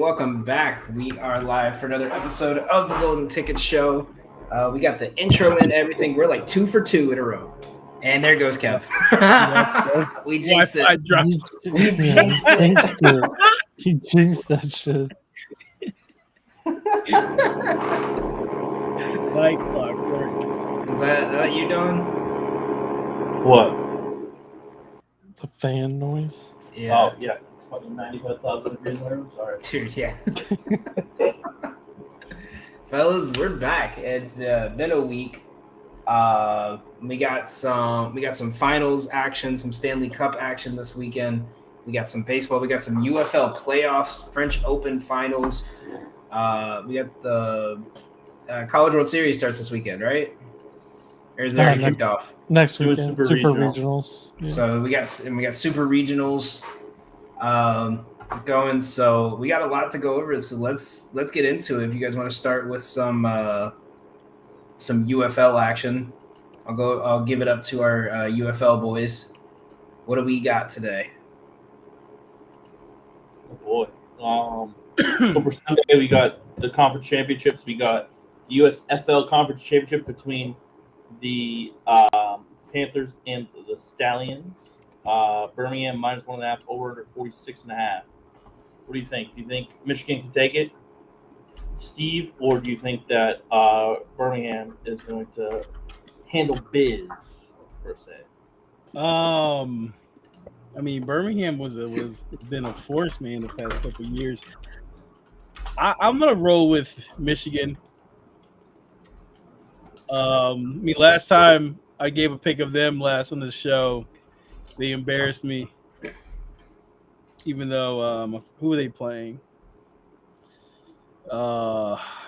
welcome back. We are live for another episode of the Golden Ticket Show. We got the intro and everything. We're like 2 for 2 in a row. And there goes Kev. We jinxed it. We jinxed it. He jinxed that shit. Like clockwork. Is that you, Don? What? The fan noise. Yeah. Oh, yeah. It's fucking 95,000 degrees in my room. Sorry. Dude, yeah. Fellas, we're back. It's been a week. We got some finals action, some Stanley Cup action this weekend. We got some baseball. We got some UFL playoffs, French Open finals. We got the College World Series starts this weekend, right? Or is it already kicked off? Next Doing weekend, Super regionals. Yeah. So we got Super Regionals going. So we got a lot to go over. So let's get into it. If you guys want to start with some UFL action, I'll give it up to our UFL boys. What do we got today? Oh boy. So for Sunday, we got the conference championships. We got the USFL conference championship between the Panthers and the Stallions. Birmingham minus 1.5, over under 46.5. What do you think? Do you think Michigan can take it, Steve, or do you think that Birmingham is going to handle biz per se? I mean, Birmingham it's been a force, man, the past couple of years. I'm gonna roll with Michigan. Last time I gave a pick of them last on the show, they embarrassed me. Even though, who are they playing?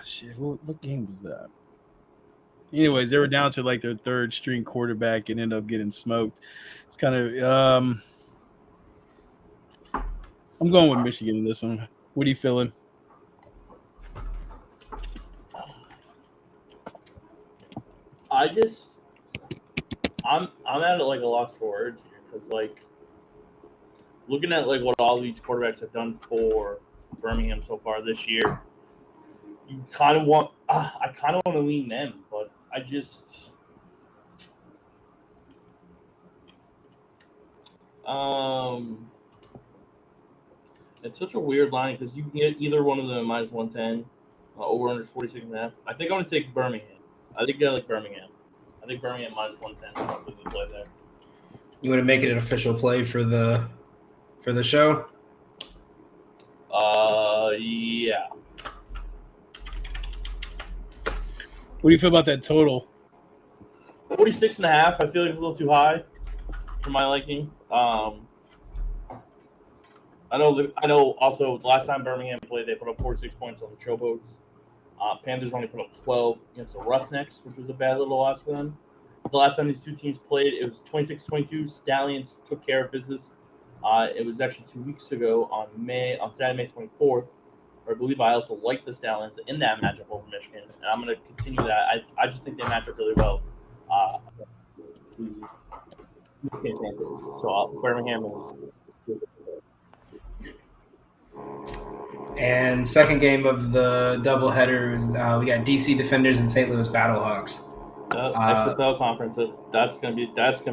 Shit, what game was that? Anyways, they were down to like their third string quarterback and ended up getting smoked. It's kind of I'm going with Michigan in this one. What are you feeling? I'm at like a loss for words here because like looking at like what all these quarterbacks have done for Birmingham so far this year, you kind of want I kind of want to lean them, but I just it's such a weird line because you can get either one of them minus 110, over under 46.5. I think I'm gonna take Birmingham. I think I like Birmingham. I think Birmingham minus 110 is probably the play there. You want to make it an official play for the show? Yeah. What do you feel about that total? 46.5. I feel like it's a little too high for my liking. I know. Also, last time Birmingham played, they put up 46 points on the Showboats. Panthers only put up 12 against the Roughnecks, which was a bad little loss for them. The last time these two teams played, it was 26-22. Stallions took care of business. It was actually 2 weeks ago on Saturday, May 24th. Or I believe I also like the Stallions in that matchup over Michigan, and I'm going to continue that. I just think they match up really well. So Birmingham is. And second game of the doubleheader is we got DC Defenders and St. Louis Battlehawks. XFL conference. That's gonna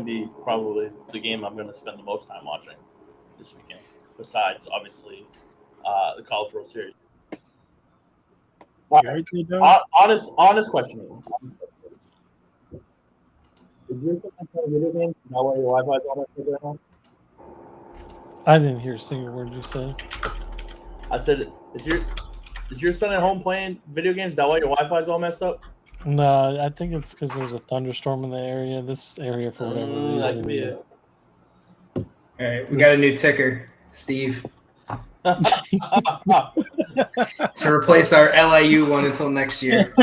be probably the game I'm gonna spend the most time watching this weekend. Besides, obviously, the College World Series. Honest question. Did you something play video games? Not where your Wi-Fi's all that stuff? I didn't hear a single word you said. I said, is your son at home playing video games? Is that why your Wi-Fi's all messed up? No, I think it's because there's a thunderstorm in the area. This area, for whatever reason. That could be it. All right, we got a new ticker, Steve, to replace our LIU one until next year.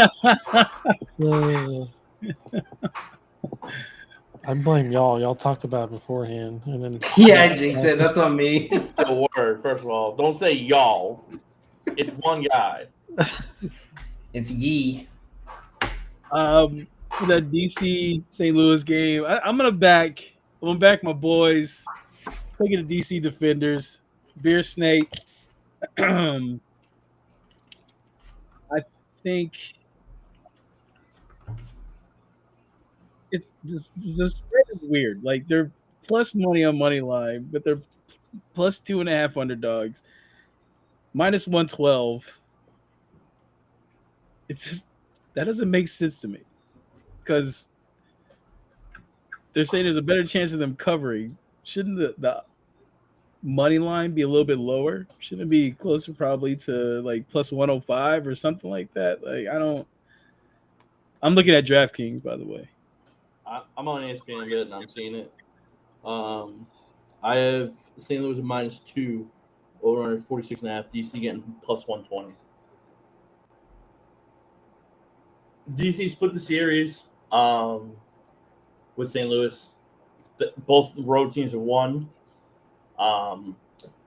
I blame y'all. Y'all talked about it beforehand, and then Yeah, I jinxed it. That's on me. It's the word. First of all, don't say y'all. It's one guy. It's ye. For that DC St. Louis game, I'm gonna back my boys. Taking the DC Defenders, Beer Snake. think it's the spread is weird. Like they're plus money on money line, but they're plus 2.5 underdogs, minus 112. It's just that doesn't make sense to me because they're saying there's a better chance of them covering. Shouldn't the money line be a little bit lower? Shouldn't it be closer probably to like plus 105 or something like that? Like I don't. I'm looking at DraftKings, by the way. I'm on ESPN a bit and I'm seeing it. I have St. Louis minus 2 over under 46.5. DC getting plus 120. DC split the series with St. Louis. Both road teams have won.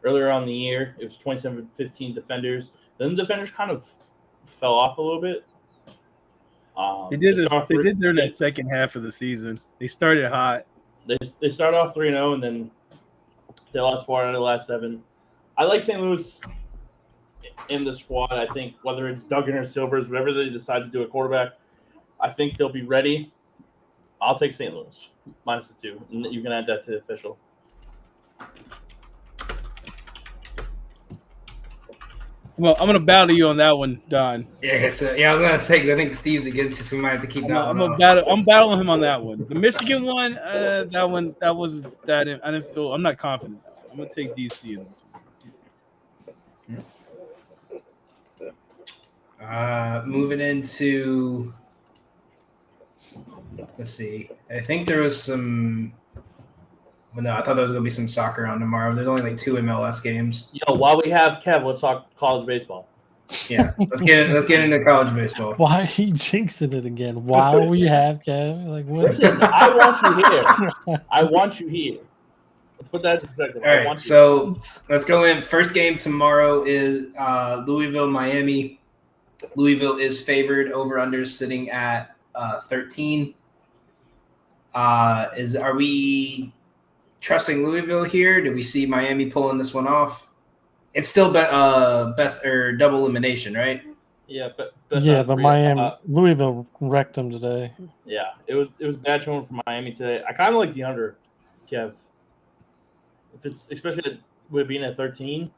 Earlier on in the year, it was 27-15 defenders. Then the defenders kind of fell off a little bit. They did this. They did during that second half of the season. They started hot. They started off 3-0, and then they lost 4 out of the last 7. I like St. Louis in the squad. I think whether it's Duggan or Silvers, whatever they decide to do at quarterback, I think they'll be ready. I'll take St. Louis minus the 2. And you can add that to the official. Well, I'm gonna battle you on that one, Don. Yeah, I was gonna say 'cause I think Steve's against you, so we might have to keep that one. I'm battling him on that one. The Michigan one, I didn't feel. I'm not confident. I'm gonna take DC in this one. Moving into, let's see. I think there was some. Well, no, I thought there was gonna be some soccer on tomorrow. There's only like 2 MLS games. Yo, while we have Kev, let's talk college baseball. Yeah, let's get into college baseball. Why are you jinxing it again? While we have Kevin, like what? Listen, I want you here. I want you here. Let's put that in perspective. All right, so let's go in. First game tomorrow is Louisville, Miami. Louisville is favored. Over under sitting at 13. Are we trusting Louisville here? Do we see Miami pulling this one off? It's still best or double elimination, right? Yeah, but the Miami Louisville wrecked them today. Yeah, it was bad showing for Miami today. I kind of like the under, Kev. If it's especially with being at 13.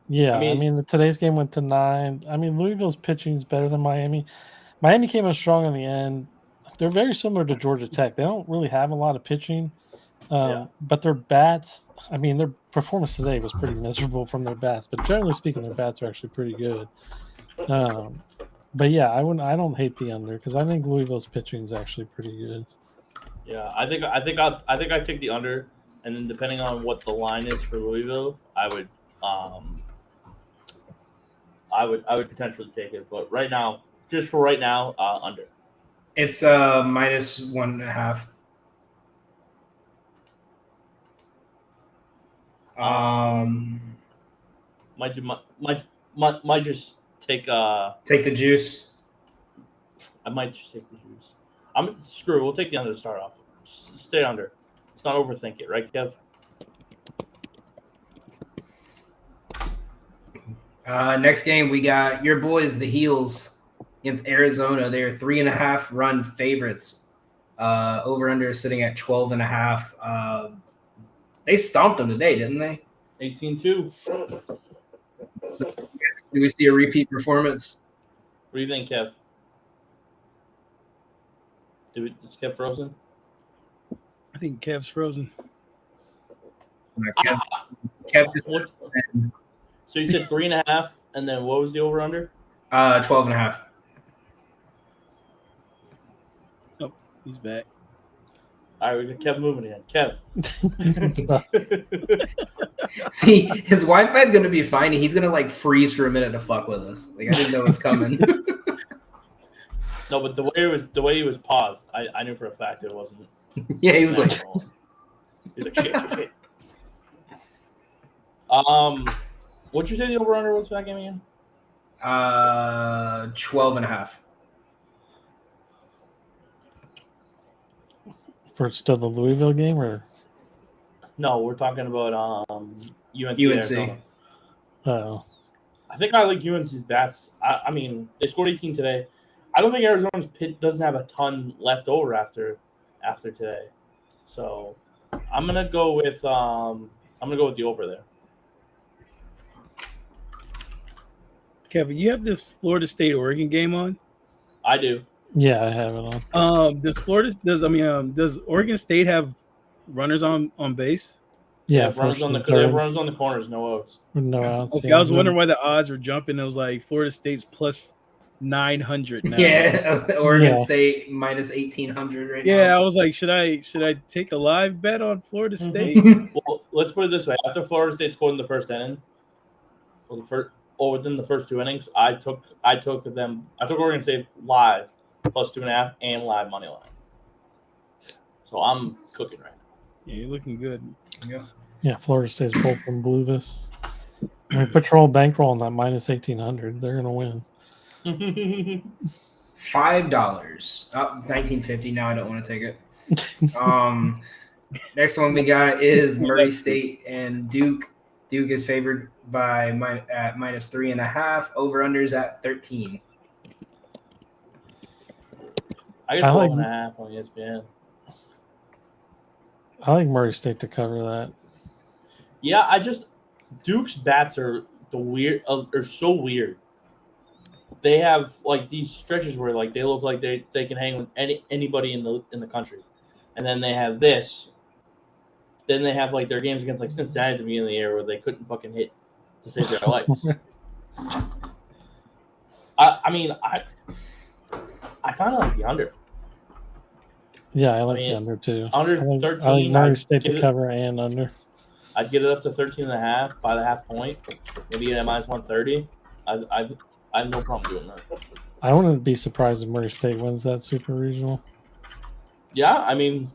Yeah, I mean today's game went to 9. I mean Louisville's pitching is better than Miami. Miami came in strong in the end. They're very similar to Georgia Tech. They don't really have a lot of pitching, but their bats. I mean, their performance today was pretty miserable from their bats. But generally speaking, their bats are actually pretty good. But yeah, I don't hate the under because I think Louisville's pitching is actually pretty good. Yeah, I think I take the under, and then depending on what the line is for Louisville, I would potentially take it. But right now, under. It's minus 1.5. Might just take the juice. I might just take the juice. Screw. We'll take the under to start off. Stay under. Let's not overthink it, right, Kev? Next game we got your boys, the Heels, against Arizona. They're 3.5 run favorites. Over under sitting at 12.5. They stomped them today, didn't they? 18-2. So, do we see a repeat performance? What do you think, Kev? Is Kev frozen? I think Kev's frozen. Kev just So you said 3.5, and then what was the over under? 12.5. Oh, he's back. All right, we got Kev moving again. Kev. See, his Wi-Fi is gonna be fine. He's gonna like freeze for a minute to fuck with us. Like I didn't know it's coming. No, but the way he was paused, I knew for a fact it wasn't. Yeah, he was like, shit. What'd you say the over under was for that game again? 12.5. For still the Louisville game, or No, we're talking about UNC. UNC. oh, I think I like UNC's bats. I mean, they scored 18 today. I don't think Arizona's pit doesn't have a ton left over after today. So I'm gonna go with the over there. Kevin, you have this Florida State Oregon game on. I do. Yeah, I have it on. Does Oregon State have runners on base? Yeah, they have runners on the corners, no outs. No outs. Okay, yeah. I was wondering why the odds were jumping. It was like Florida State's plus 900 now. Yeah, Oregon Yeah. State minus 1,800 right Yeah, now. I was like, should I take a live bet on Florida State? Well, let's put it this way: after Florida State scored in the first inning, within the first 2 innings, I took Oregon State live plus 2.5 and live money line. So I'm cooking right now. Yeah, you're looking good. Yeah, Florida State's bullpen blew this. I mean, Patrol bankroll on that minus 1,800. They're gonna win. $5. Oh, $19.50. Now I don't want to take it. Next one we got is Murray State and Duke. Duke is favored by at minus 3.5. Over unders at 13. I got 12.5 on ESPN. I like Murray State to cover that. Yeah, Duke's bats are so weird. They have like these stretches where like they look like they can hang with anybody in the country, and then they have this. Then they have like their games against like Cincinnati at the beginning of the year where they couldn't fucking hit to save their lives. I kind of like the under. Yeah, I like the under too. Under I 13. like Murray State to cover and under. I'd get it up to 13.5 by the half point. Maybe get it at minus 130. I have no problem doing that. I wouldn't be surprised if Murray State wins that super regional. Yeah, I mean,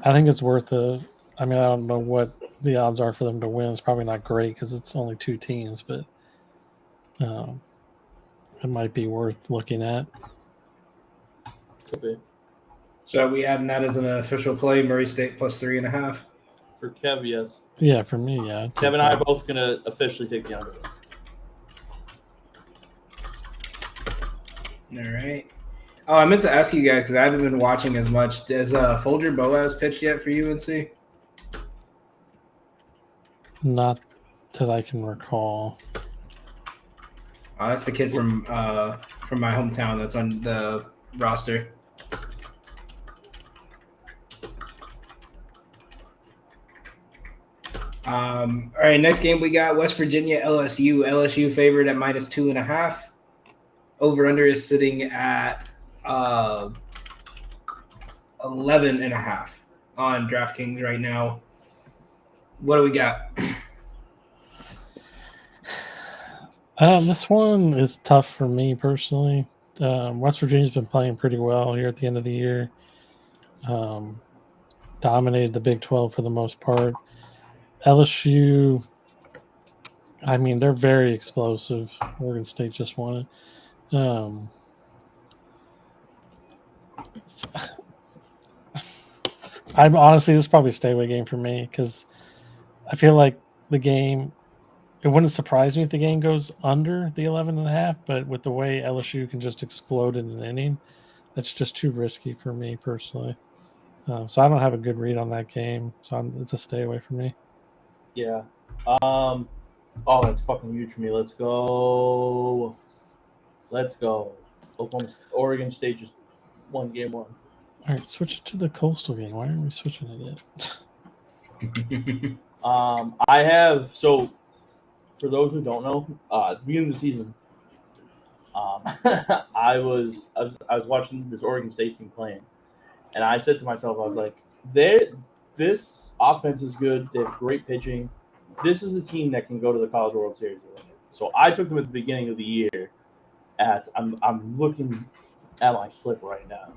I think it's worth it. I mean, I don't know what the odds are for them to win. It's probably not great because it's only 2 teams, but it might be worth looking at. could be. So we adding that as an official play, Murray State plus 3.5. For Kev, yes. Yeah, for me, yeah. Kev and I are both going to officially take the under. All right. Oh, I meant to ask you guys because I haven't been watching as much. Has Folger Boaz pitched yet for UNC? Not that I can recall. Oh, that's the kid from my hometown that's on the roster. All right, next game we got West Virginia LSU. LSU favored at minus 2.5. Over under is sitting at 11.5 on DraftKings right now. What do we got? This one is tough for me personally. West Virginia's been playing pretty well here at the end of the year. Dominated the Big 12 for the most part. LSU, I mean, they're very explosive. Oregon State just won it. I'm honestly, this is probably a stay away game for me because I feel like the game, it wouldn't surprise me if the game goes under the 11.5, but with the way LSU can just explode in an inning, that's just too risky for me personally. So I don't have a good read on that game. So it's a stay away for me. Yeah. Oh, that's fucking huge for me. Let's go. Oregon State just won game 1. All right, switch it to the Coastal game. Why aren't we switching it yet? I have, so for those who don't know, at the beginning of the season, I was watching this Oregon State team playing, and I said to myself, I was like, this offense is good. They have great pitching. This is a team that can go to the College World Series. So I took them at the beginning of the year. I'm looking at my slip right now.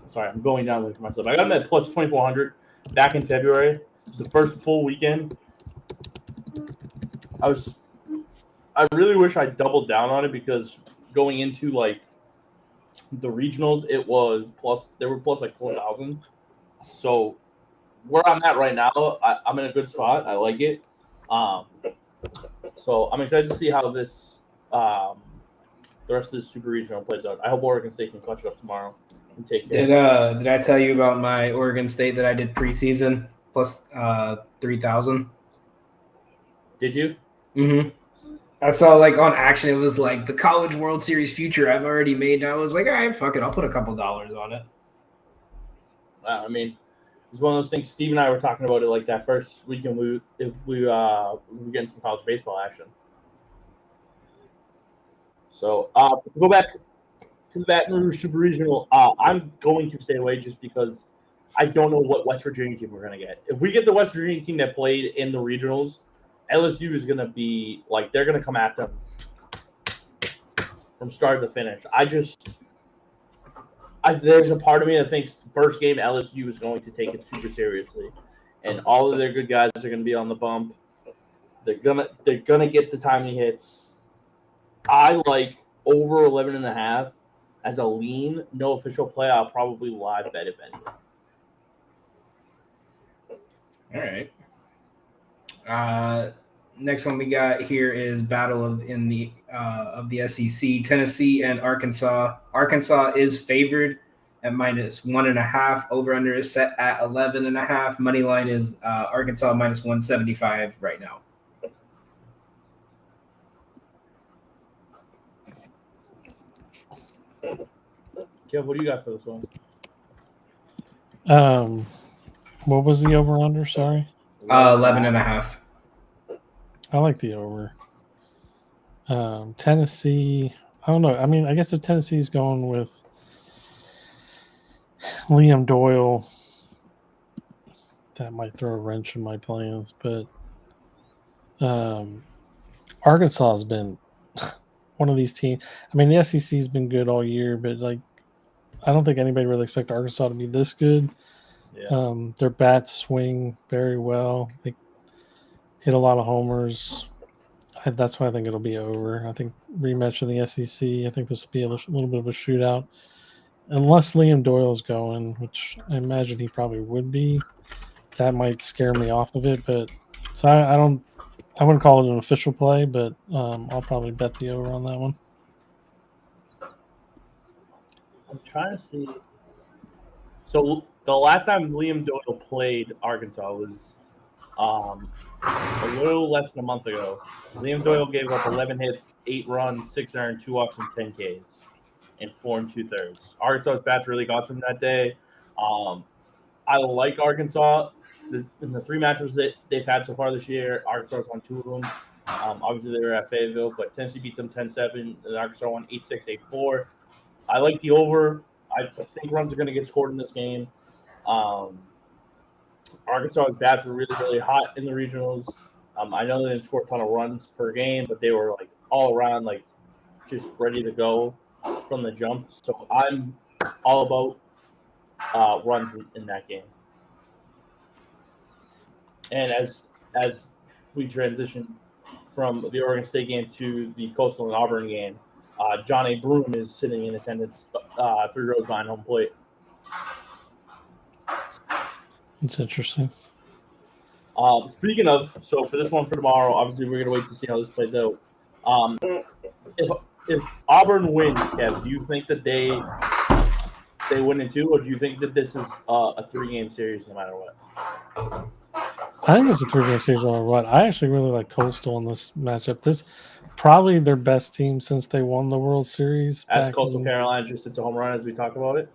Sorry, I'm going down for myself. I got them at plus 2,400 back in February. It was the first full weekend. I really wish I doubled down on it because going into like the regionals, they were plus like 4,000. So where I'm at right now, I'm in a good spot. I like it. So I'm excited to see how this the rest of this super regional plays out. I hope Oregon State can clutch it up tomorrow and take care. Did I tell you about my Oregon State that I did preseason plus 3,000? Did you? Mm-hmm. I saw like on Action, it was like the College World Series future I've already made. And I was like, all right, fuck it, I'll put a couple dollars on it. I mean, it's one of those things. Steve and I were talking about it like that first weekend. We were getting some college baseball action. So to go back to the Baton Rouge Super Regional, I'm going to stay away just because I don't know what West Virginia team we're going to get. If we get the West Virginia team that played in the regionals, LSU is going to be like they're going to come at them from start to finish. There's a part of me that thinks the first game LSU is going to take it super seriously, and all of their good guys are going to be on the bump. They're gonna get the timely hits. I like over 11.5 as a lean, no official play. I'll probably live bet if any. All right. Next one we got here is battle of the SEC. Tennessee and Arkansas. Arkansas is favored at -1.5. Over under is set at 11.5. Money line is Arkansas -175 right now. Kev, what do you got for this one? What was the over under? Sorry. 11.5. I like the over. Tennessee. I don't know. I mean, I guess if Tennessee's going with Liam Doyle, that might throw a wrench in my plans. But Arkansas has been one of these teams. I mean, the SEC has been good all year, but like, I don't think anybody really expected Arkansas to be this good. Yeah. Their bats swing very well. They hit a lot of homers. That's why I think it'll be over. I think rematch of the SEC. I think this will be a little bit of a shootout, unless Liam Doyle's going, which I imagine he probably would be. That might scare me off of it, but so I wouldn't call it an official play, but I'll probably bet the over on that one. I'm trying to see. So the last time Liam Doyle played Arkansas was a little less than a month ago. Liam Doyle gave up 11 hits, 8 runs, 6 earned, 2 walks, and 10 Ks in 4 2/3. Arkansas's bats really got to him that day. I like Arkansas. In the 3 matches that they've had so far this year, Arkansas won 2 of them. Obviously, they were at Fayetteville, but Tennessee beat them 10-7, and Arkansas won 8-6, 8-4. I like the over. I think runs are going to get scored in this game. Arkansas's bats were really, really hot in the regionals. I know they didn't score a ton of runs per game, but they were like all around, like just ready to go from the jump. So I'm all about runs in that game. And as we transition from the Oregon State game to the Coastal and Auburn game, John A. Broom is sitting in attendance 3 rows behind home plate. It's interesting. Speaking of, so for this one for tomorrow, obviously we're going to wait to see how this plays out. If Auburn wins, Kev, do you think that they win in 2, or do you think that this is a 3-game series no matter what? I think it's a 3-game series no matter what. I actually really like Coastal in this matchup. This probably their best team since they won the World Series. As Coastal Carolina just hits a home run as we talk about it.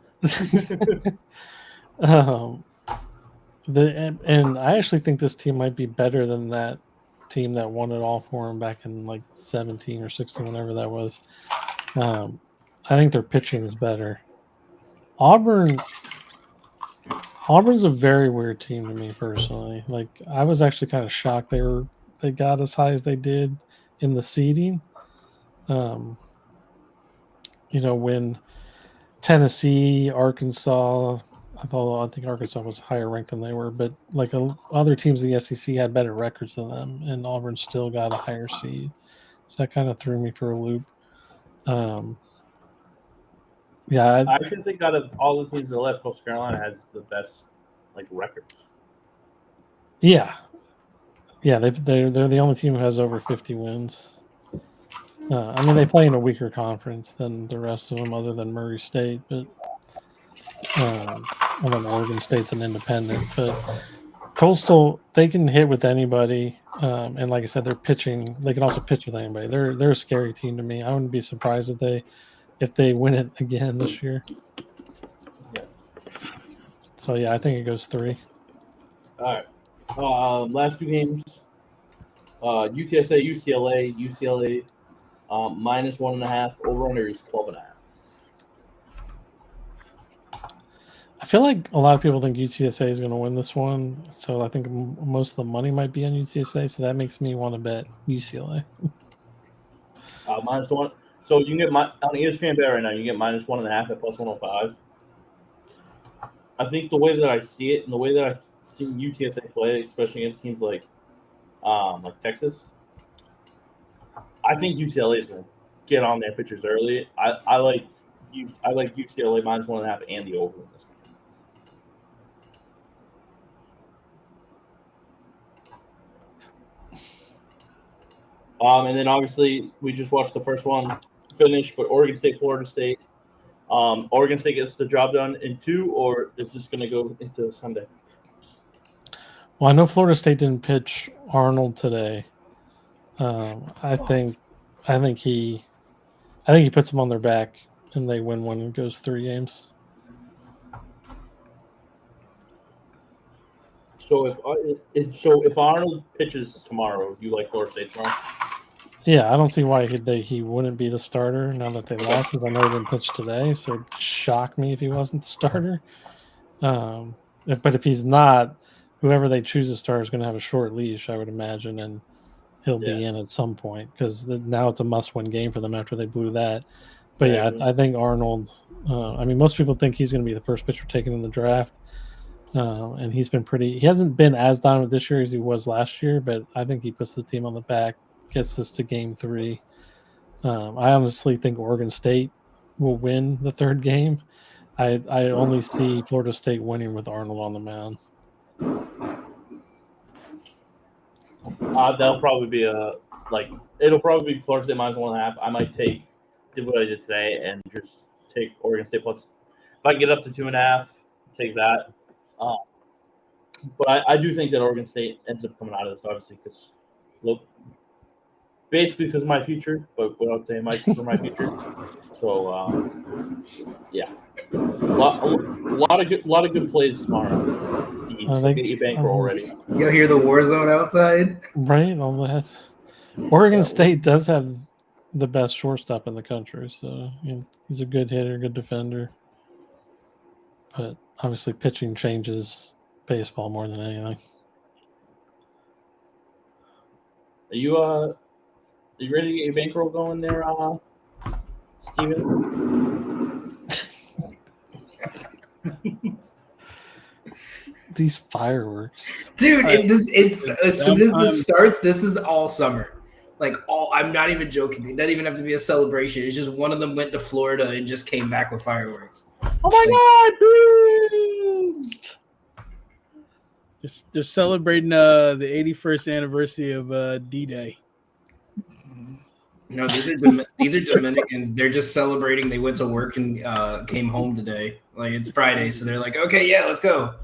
And I actually think this team might be better than that team that won it all for them back in like 17 or 16, whenever that was. I think their pitching is better. Auburn's a very weird team to me personally. Like, I was actually kind of shocked they got as high as they did in the seeding. When Tennessee, Arkansas, although I think Arkansas was higher ranked than they were, but like other teams in the SEC had better records than them, and Auburn still got a higher seed. So that kind of threw me for a loop. I actually think out of all the teams that left, Coastal Carolina has the best record. Yeah, Yeah, they're the only team who has over 50 wins. I mean, they play in a weaker conference than the rest of them, other than Murray State, but and then Oregon State's an independent. But Coastal, they can hit with anybody, and like I said, they're pitching. They can also pitch with anybody. They're a scary team to me. I wouldn't be surprised if they win it again this year. Yeah. So yeah, I think it goes 3. All right. Last 2 games. UTSA, UCLA. UCLA minus 1.5. Over under is 12.5. I feel like a lot of people think UTSA is going to win this one, so I think most of the money might be on UTSA. So that makes me want to bet UCLA. Minus 1. So you can get on ESPN Bet right now. You get minus 1.5 at plus 105. I think the way that I see it, and the way that I've seen UTSA play, especially against teams like Texas, I think UCLA is going to get on their pitchers early. I like UCLA minus 1.5 and the over in this. And then obviously we just watched the first one finish, but Oregon State, Florida State. Oregon State gets the job done in 2, or is this going to go into Sunday? Well, I know Florida State didn't pitch Arnold today. I think he puts them on their back and they win one and goes 3 games. So if Arnold pitches tomorrow, you like Florida State tomorrow? Yeah, I don't see why he wouldn't be the starter now that they lost, because I know he didn't pitch today, so it'd shock me if he wasn't the starter. But if he's not, whoever they choose to start is going to have a short leash, I would imagine, and he'll be in at some point, because now it's a must-win game for them after they blew that. But I think Arnold. I mean, most people think he's going to be the first pitcher taken in the draft, and he's been pretty. He hasn't been as dominant this year as he was last year, but I think he puts the team on the back. Gets us to game 3. I honestly think Oregon State will win the 3rd game. I only see Florida State winning with Arnold on the mound. That'll probably be it'll probably be Florida State minus 1.5. I might do what I did today and just take Oregon State plus. If I can get up to 2.5, take that. But I do think that Oregon State ends up coming out of this, obviously, because basically because of my future, but without saying for my future. So yeah, a lot of good plays tomorrow. Get your bankroll ready. You'll hear the war zone outside, right? All that. Oregon State does have the best shortstop in the country, so he's a good hitter, good defender. But obviously, pitching changes baseball more than anything. Are you ready to get your bankroll going there, Steven? These fireworks, dude! It's as soon as this starts, this is all summer. I'm not even joking. It doesn't even have to be a celebration. It's just one of them went to Florida and just came back with fireworks. Oh my god, dude! They're celebrating the 81st anniversary of D-Day. No, these are Dominicans. They're just celebrating. They went to work and came home today. It's Friday, so they're like, okay, yeah, let's go.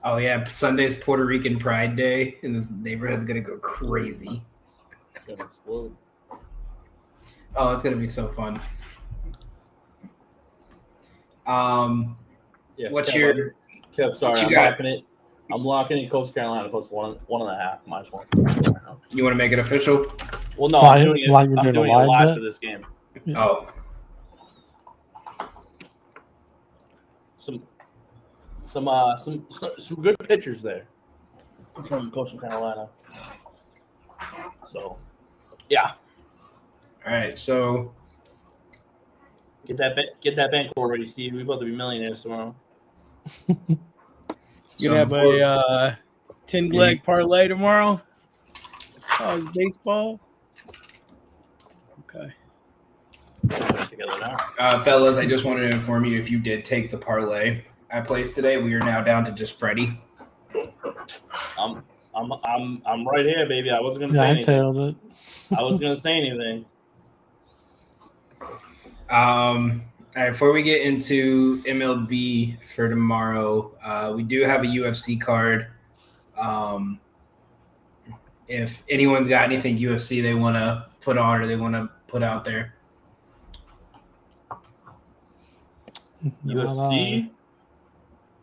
Oh yeah, Sunday's Puerto Rican Pride Day, and this neighborhood's gonna go crazy. It's gonna explode. Oh, it's gonna be so fun. What's your? Kev, sorry, I'm locking in Coastal Carolina plus 1.5 minus 1. You want to make it official? Well, no, I'm doing it. I'm doing it live for this game. Oh. Some good pitchers there from Coastal Carolina. So, yeah. All right, so get that bankroll ready, Steve. We're about to be millionaires tomorrow. You have a 10-leg parlay tomorrow? Oh, it's baseball? Okay. Fellas, I just wanted to inform you, if you did take the parlay, I placed today, we are now down to just Freddie. I'm right here, baby. I wasn't gonna say I anything. tailed it. I wasn't gonna say anything. All right, before we get into MLB for tomorrow, we do have a UFC card. If anyone's got anything UFC they want to put on or they want to put out there. UFC?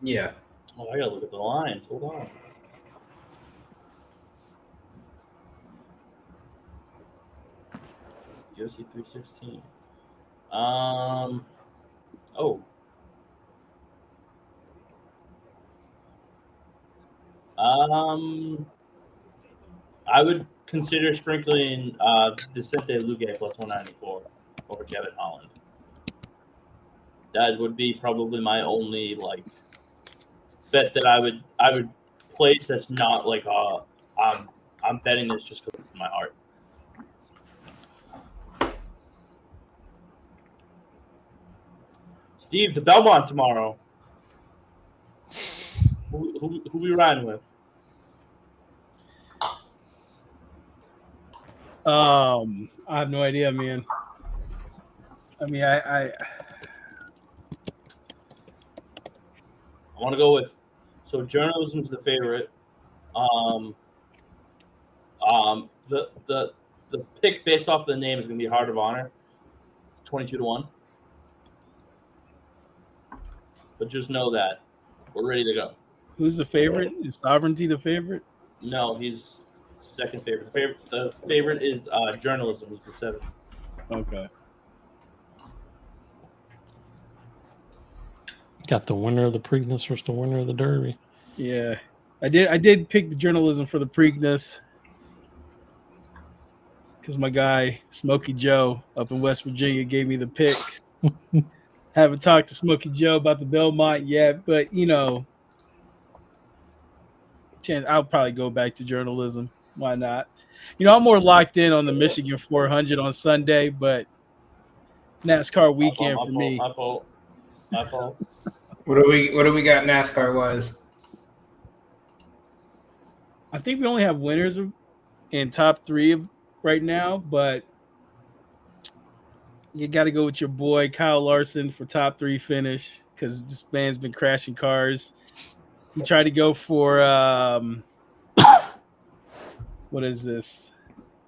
Yeah. Oh, I gotta look at the lines. Hold on. UFC 316. Oh. I would consider sprinkling Vicente Luque plus 194 over Kevin Holland. That would be probably my only bet that I would place. That's not I'm betting this just because it's my heart. Steve, the Belmont tomorrow. Who we riding with? I have no idea, man. I mean, I want to go with. So journalism's the favorite. The pick based off the name is going to be Heart of Honor, 22-1. But just know that we're ready to go. Who's the favorite? Is Sovereignty the favorite? No, he's second favorite. The favorite is journalism. He's the 7th. Okay. Got the winner of the Preakness versus the winner of the Derby. Yeah, I did pick the journalism for the Preakness because my guy Smokey Joe up in West Virginia gave me the pick. Haven't talked to Smokey Joe about the Belmont yet, but I'll probably go back to journalism. Why not? I'm more locked in on the Michigan 400 on Sunday, but NASCAR weekend for me. My fault. What do we got NASCAR wise? I think we only have winners in top 3 right now, but you got to go with your boy Kyle Larson for top 3 finish because this man's been crashing cars. He tried to go for what is this?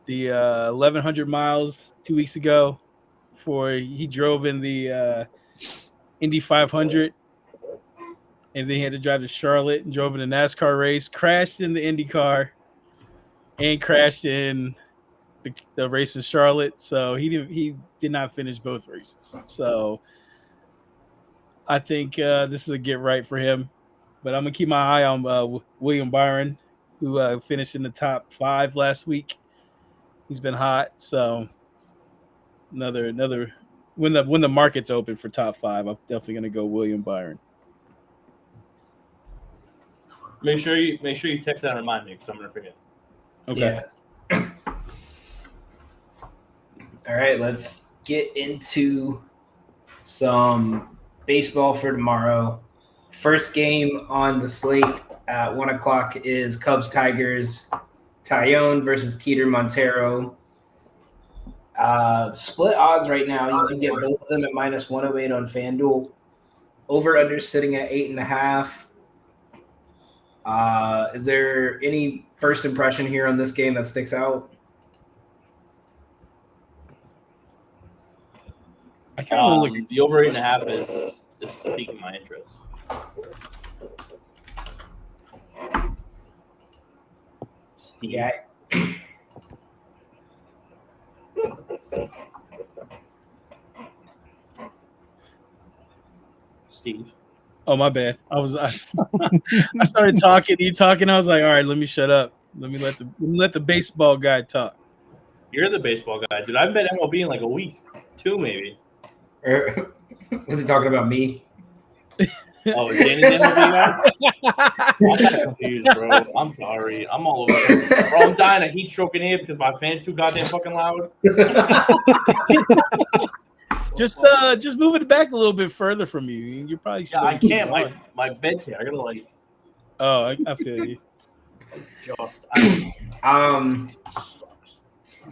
The 1,100 miles 2 weeks ago. He drove in the Indy 500, and then he had to drive to Charlotte and drove in a NASCAR race. Crashed in the Indy car, and crashed in the race in Charlotte. So he did not finish both races. So I think this is a get right for him. But I'm gonna keep my eye on William Byron, who finished in the top 5 last week. He's been hot. So another when the market's open for top 5, I'm definitely gonna go William Byron. Make sure you text that and remind me because I'm gonna forget. Okay. Yeah. All right, let's get into some baseball for tomorrow. First game on the slate at 1 o'clock is Cubs Tigers. Tyone versus Keter Montero. Split odds right now. You can get both of them at -108 on FanDuel. Over under sitting at 8.5. Is there any first impression here on this game that sticks out? I kind of look at the over 8.5 is piquing my interest. Steve. Yeah. Steve. Oh, my bad. I started talking. You talking? I was like, all right, let me shut up. Let me let the baseball guy talk. You're the baseball guy, dude. I've bet MLB in like a week, 2 maybe. Was he talking about me? Oh, is Danny the MLB guy? I'm kind of confused, bro. I'm sorry. I'm all over. Bro, I'm dying of heat stroke in here because my fan's too goddamn fucking loud. Just move it back a little bit further from you. You probably should. Yeah, I can't. My bed's here. I gotta like Oh, I feel you. adjust.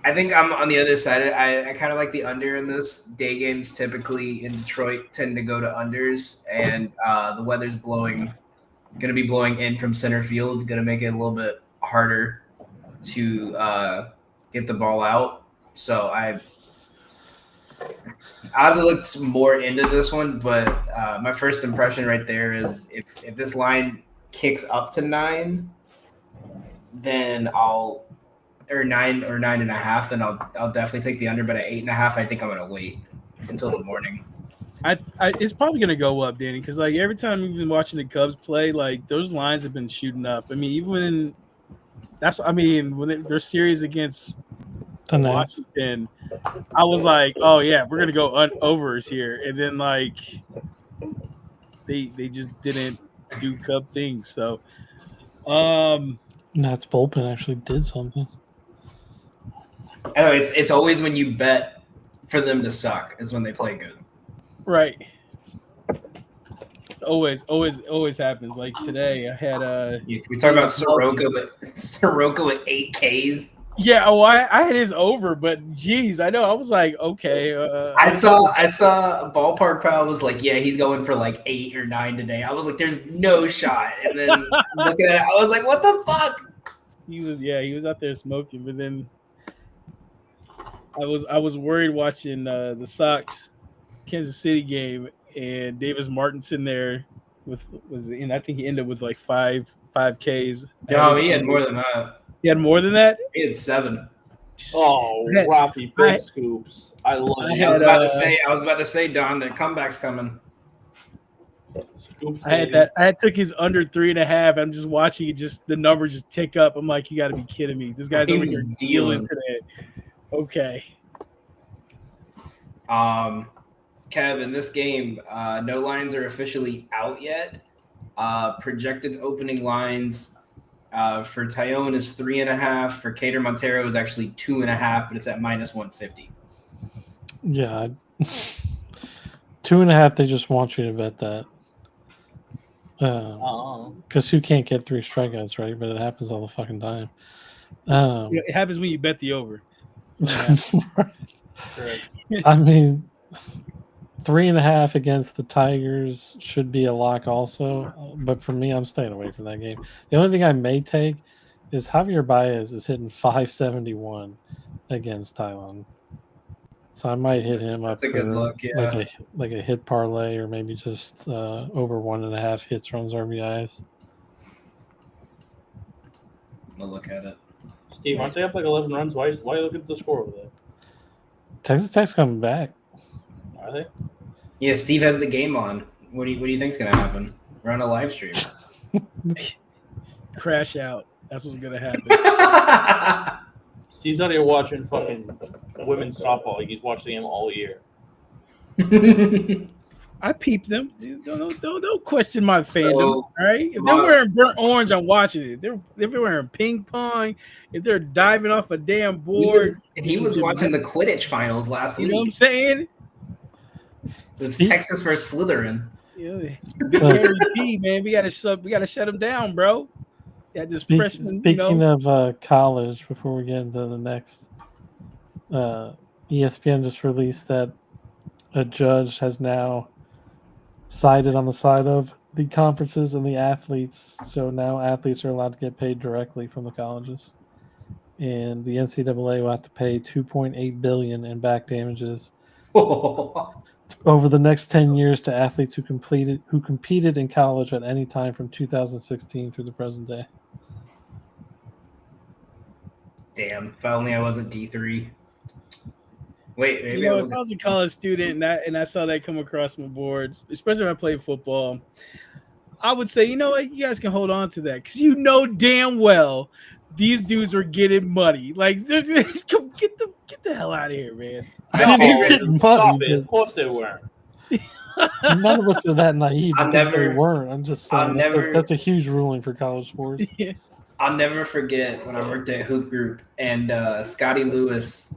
I think I'm on the other side. I kind of like the under in this. Day games typically in Detroit tend to go to unders, and the weather's going to be blowing in from center field, going to make it a little bit harder to get the ball out. So I have to look more into this one, but my first impression right there is if this line kicks up to 9, then I'll or 9.5, then I'll definitely take the under. But at 8.5, I think I'm gonna wait until the morning. It's probably gonna go up, Danny, because like every time we've been watching the Cubs play, like those lines have been shooting up. I mean, even when their series against Washington, I was like, oh yeah, we're gonna go overs here, and then like they just didn't do Cub things. So, Nats bullpen actually did something. I know it's always when you bet for them to suck is when they play good. Right. It's always happens. Like today, I had we talk about Soroka with 8 Ks. Yeah, well, I had his over, but geez, I know. I was like, okay. I saw Ballpark Pal was like, yeah, he's going for like 8 or 9 today. I was like, there's no shot. And then looking at it, I was like, what the fuck? He was out there smoking, but then I was worried watching the Sox Kansas City game, and Davis Martinson there and I think he ended up with like 5 Ks. No, he had more than that. He had more than that? He had 7. Oh, Robbie, big scoops. I love it. I was about to say, Don, the comeback's coming. Scoops, I had took his under 3.5. I'm just watching it, just the number just tick up. I'm like, you got to be kidding me. This guy's over here dealing today. Okay. Kev, in this game, no lines are officially out yet. Projected opening lines for Tyone is 3.5. For Cater Montero is actually 2.5, but it's at -150. Yeah, 2.5. They just want you to bet that. Because who can't get 3 strikeouts, right? But it happens all the fucking time. It happens when you bet the over. Right. I mean, 3.5 against the Tigers should be a lock also. But for me, I'm staying away from that game. The only thing I may take is Javier Baez is hitting 571 against Thailand. So I might hit him up. That's a good look, yeah. Like a hit parlay, or maybe just over 1.5 hits, runs, RBIs. I'll look at it. Steve, aren't they up like 11 runs? Why are you looking at the score over there? Texas Tech's coming back. Are they? Yeah, Steve has the game on. What do you think's gonna happen? We're on a live stream. Crash out. That's what's gonna happen. Steve's out here watching fucking women's softball. Like he's watched the game all year. I peep them. Don't question my fandom. All right, if they're wearing burnt orange, I'm watching it. If they're wearing ping pong, if they're diving off a damn board, he was watching the Quidditch finals last week. You know what I'm saying? It's Texas versus Slytherin. Yeah, Gary P, man, we gotta shut him down, bro. Yeah, this freshman. Speaking of college, before we get into the next, ESPN just released that a judge has now sided on the side of the conferences and the athletes. So now athletes are allowed to get paid directly from the colleges, and the NCAA will have to pay $2.8 billion in back damages over the next 10 years to athletes who competed in college at any time from 2016 through the present day. Damn! If only I wasn't D3. Wait, maybe if I was a college student and I saw that come across my boards, especially if I played football, I would say, you know what, you guys can hold on to that because you know damn well these dudes are getting money. Like, get the hell out of here, man. Stop it. Of course they weren't. None of us are that naive. They weren't. I'm just saying that's a huge ruling for college sports. Yeah. I'll never forget when I worked at Hoop Group and Scotty Lewis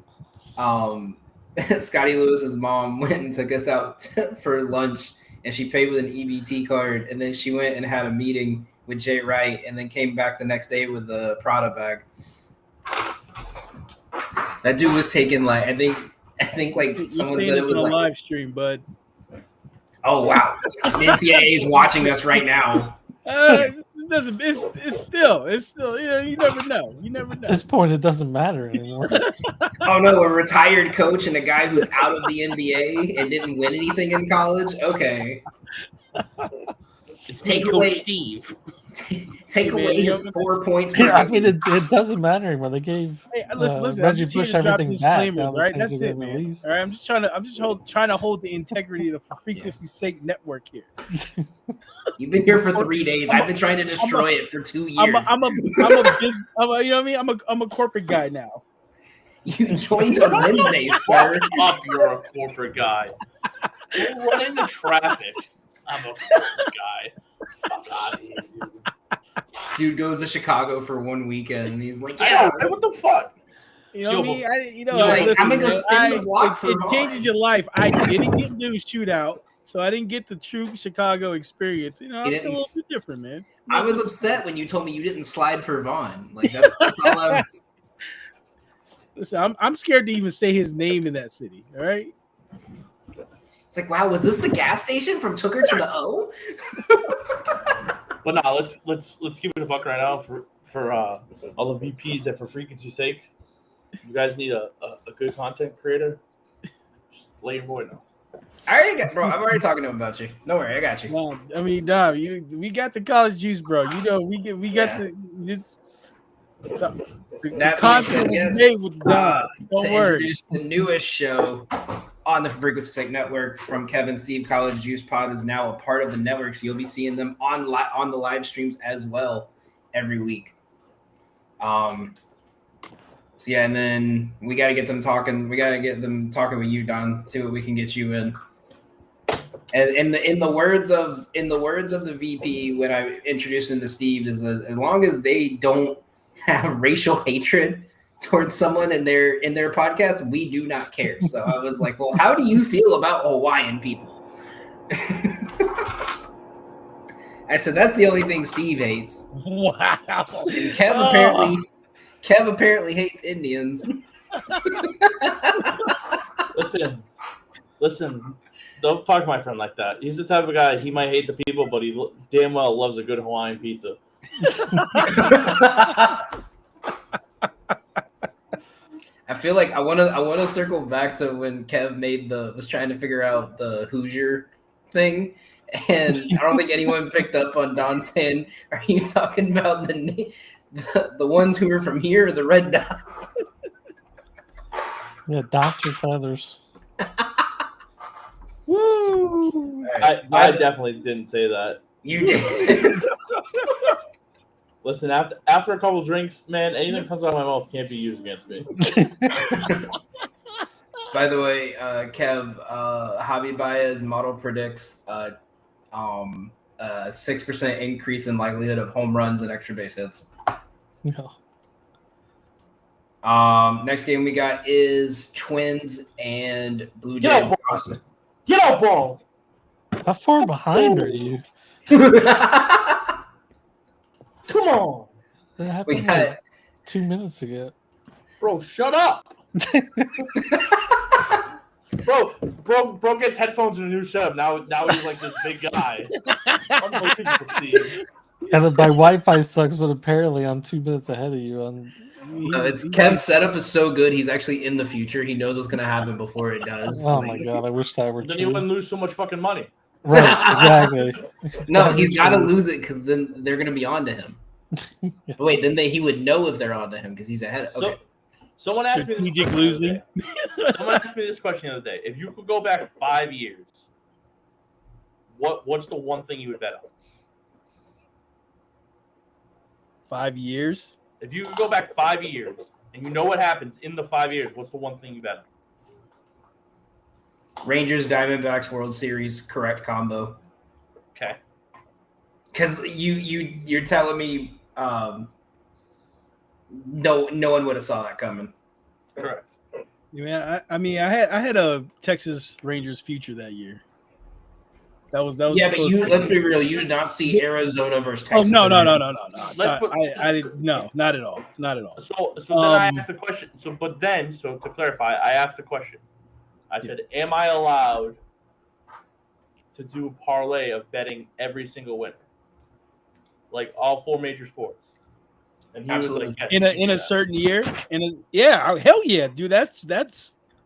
Scotty Lewis's mom went and took us out for lunch, and she paid with an EBT card, and then she went and had a meeting with Jay Wright, and then came back the next day with the Prada bag. That dude was taking like I think like someone said it was on like live stream, bud. oh wow, the NCAA is watching us right now. It doesn't. It's still. You never know. You never At know. this point, it doesn't matter anymore. Oh no, a retired coach and a guy who's out of the NBA and didn't win anything in college. Okay, It's Take Coach away- Steve. take Man, away you his know- 4 points per I game. mean, it doesn't matter anymore. They gave Hey, listen. I'm Reggie just here Bush to drop everything back. disclaimers, Now all right? things That's are it, getting man. released. All right, I'm just trying to hold the integrity of the frequency's sake network here. You've been here for 3 days. I've been trying to destroy it for 2 years. I'm a you know what I mean? I'm a corporate guy now. You joined on Wednesday, sir. Up, you're a corporate guy. You're running the traffic. I'm a corporate guy. Fuck out of here, dude. Dude goes to Chicago for 1 weekend, and he's like, I "Yeah, know, right? What the fuck? You know Yo, what I mean? You're like, listen, I'm gonna go man, spin the block for it changes Vaughn. your life. I didn't get news shootout, so I didn't get the true Chicago experience. You know, I You feel a didn't little bit different, man. I was upset when you told me you didn't slide for Vaughn. Like that's all I was. Listen, I'm scared to even say his name in that city. All right. It's like, wow, was this the gas station from Tooker to the O? But no, let's give it a buck right now for all the VPs that for frequency's sake. You guys need a good content creator. Just let your boy know. I already got, bro. I'm already talking to him about you. Don't worry, I got you. No, I mean, Dom, we got the college juice, bro. You know, we got the That content being said, was yes, made with Dom. Don't to worry. introduce the newest show on the Frequency Sake Network from Kevin Steve College Juice Pod is now a part of the network, so you'll be seeing them on the live streams as well every week. So yeah, and then we got to get them talking. We got to get them talking with you, Don. See what we can get you in. And in the words of the VP when I introduced him to Steve is as long as they don't have racial hatred towards someone in their podcast, we do not care. So I was like, well, how do you feel about Hawaiian people? I said that's the only thing Steve hates. Wow. And Kev apparently hates Indians. Listen. Don't talk to my friend like that. He's the type of guy, he might hate the people, but he damn well loves a good Hawaiian pizza. I feel like I want to circle back to when Kev was trying to figure out the Hoosier thing, and I don't think anyone picked up on Don saying, "Are you talking about the ones who are from here or the red dots?" Yeah, dots or feathers. Woo! I definitely didn't say that. You did. Listen, after a couple drinks, man, anything that comes out of my mouth can't be used against me. By the way, Kev, Javi Baez model predicts 6% increase in likelihood of home runs and extra base hits. No. Next game we got is Twins and Blue Get Jays. out, Get out, ball! How far behind are you? Come on, That We happened got like 2 minutes ago. bro, shut up. Bro gets headphones and a new setup. Now he's like this big guy. Unbelievable, Steve. And my Wi-Fi sucks, but apparently I'm 2 minutes ahead of you. On Kev's setup is so good. He's actually in the future. He knows what's gonna happen before it does. oh my god, I wish that were Then you true. wouldn't lose so much fucking money. Right, exactly. No, That he's is got to true. lose it because then they're gonna be on to him. Yeah. But wait, then he would know if they're on to him because he's ahead. Okay. Someone asked me this Strategic question the other losing. day. Someone asked me this question the other day. If you could go back 5 years, what's the one thing you would bet on? 5 years. If you could go back 5 years and you know what happens in the 5 years, what's the one thing you bet on? Rangers Diamondbacks World Series correct combo. Okay. Because you're telling me no one would have saw that coming. Correct. Yeah, man. I had a Texas Rangers future that year. That was Yeah, the but closest. let's be real. You did not see Arizona versus Oh Texas. no. Let's put. I didn't. No, not at all. Not at all. So then I asked the question. So to clarify, I asked the question. I said, "Am I allowed to do a parlay of betting every single winner, like all 4 major sports?" And he Absolutely. was like, yes, In a certain year, hell yeah, dude. That's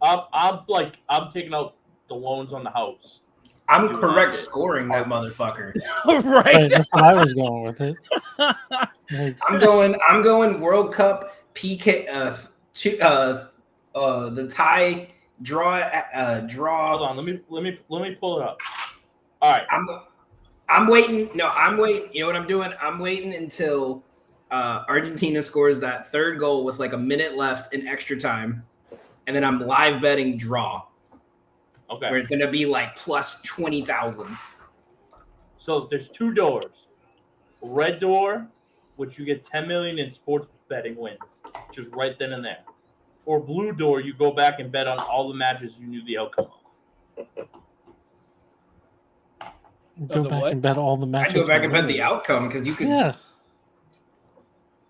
I'm taking out the loans on the house. I'm Dude, correct that's it. scoring that motherfucker. right. Right, that's what I was going with it. Like, I'm going World Cup PK the tie draw. Hold on, let me pull it up. All right. I'm waiting. No, I'm waiting. You know what I'm doing? I'm waiting until Argentina scores that third goal with like a minute left in extra time, and then I'm live betting draw. Okay. Where it's gonna be like plus 20,000. So there's 2 doors. Red door, which you get 10 million in sports betting wins, just right then and there. Or blue door, you go back and bet on all the matches you knew the outcome of. go back and bet all the matches. I'd go back and bet the outcome because you could. Yeah.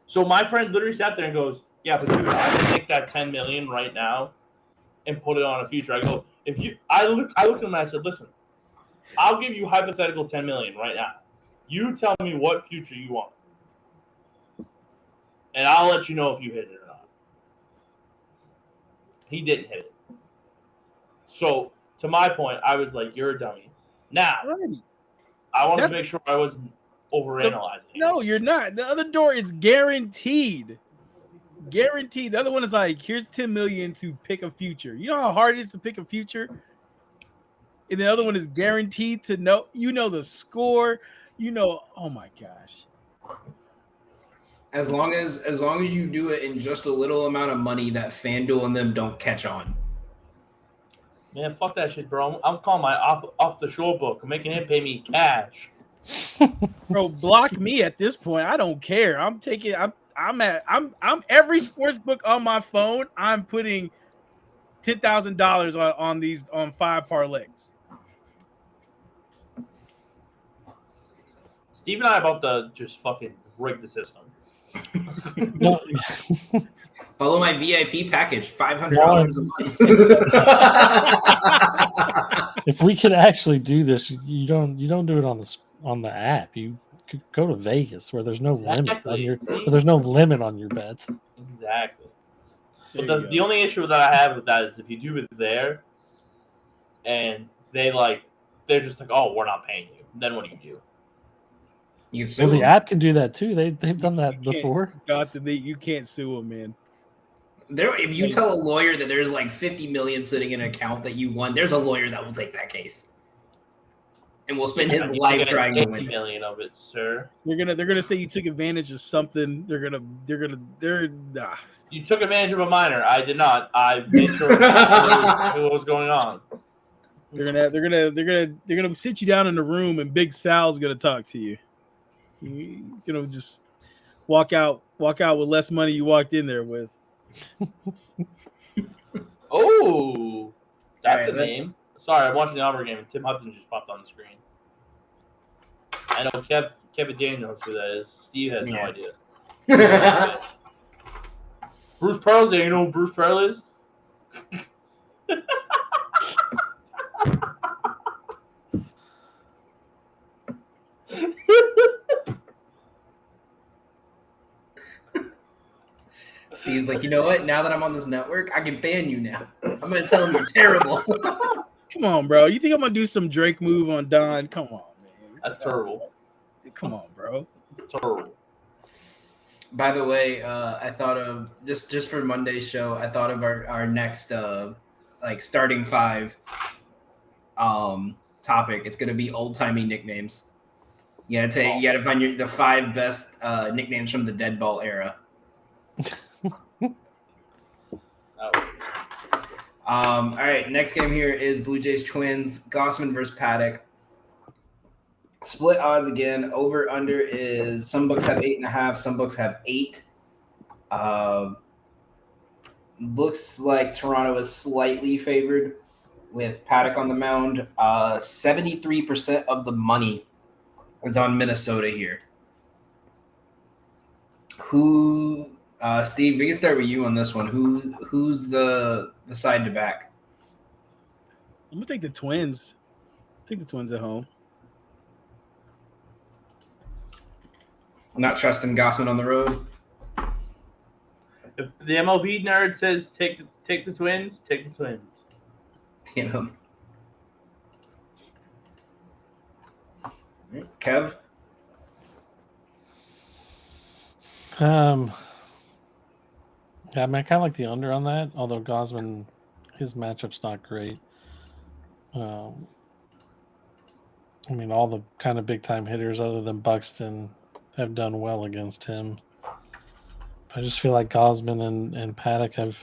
So my friend literally sat there and goes, "Yeah, but dude, I can take that 10 million right now and put it on a future." I go, I looked at him and I said, "Listen, I'll give you hypothetical 10 million right now. You tell me what future you want, and I'll let you know if you hit it or not." He didn't hit it. So to my point, I was like, "You're a dummy." Now, I wanted to make sure I wasn't overanalyzing. No, you're not. The other door is guaranteed. Guaranteed. The other one is like, here's 10 million to pick a future. You know how hard it is to pick a future? And the other one is guaranteed to know, the score, oh my gosh. As long as you do it in just a little amount of money that FanDuel and them don't catch on. Man, fuck that shit, bro. I'm calling my off the shore book. I'm making him pay me cash. Bro, block me at this point. I don't care. I'm every sports book on my phone. I'm putting $10,000 on 5 parlays. Steve and I are about to just fucking rig the system. No. Follow my VIP package, $500 a month. If we could actually do this, you don't do it on the app. You could go to Vegas where there's no limit on your bets. Exactly. But the only issue that I have with that is if you do it there, and they're just like, "Oh, we're not paying you." Then what do you do? Well, the app can do that too. They've done that before. You can't sue them, man. If you tell a lawyer that there's like 50 million sitting in an account that you won, there's a lawyer that will take that case, and will spend his life trying to win. 50 million of it, sir. They're gonna say you took advantage of something. They're You took advantage of a minor. I did not. I made sure what was going on. They're gonna sit you down in a room and Big Sal's gonna talk to you. You're just walk out with less money you walked in there with. Oh, that's a name. Sorry, I'm watching the Auburn game and Tim Hudson just popped on the screen. I know Kevin Daniel knows who that is. Steve has no idea. Bruce Pearl's there. You know who Bruce Pearl is? Steve's like, you know what? Now that I'm on this network, I can ban you now. I'm going to tell him you're terrible. Come on, bro. You think I'm going to do some Drake move on Don? Come on, man. That's terrible. Come on, bro. It's terrible. By the way, I thought of, just for Monday's show, I thought of our next starting 5 topic. It's going to be old-timey nicknames. You got to find the 5 best nicknames from the dead ball era. All right, next game here is Blue Jays Twins, Gossman versus Paddock. Split odds again. Over under is some books have 8.5, some books have 8. Looks like Toronto is slightly favored with Paddock on the mound. 73% of the money is on Minnesota here. Who, Steve? We can start with you on this one. Who's the side to back? I'm gonna take the Twins. Take the Twins at home. Not trusting Gossman on the road. If the MLB nerd says take the Twins, take the Twins. You know. Kev. Yeah, I mean, I kind of like the under on that. Although Gosman, his matchup's not great. I mean, all the kind of big time hitters other than Buxton have done well against him. I just feel like Gosman and Paddock have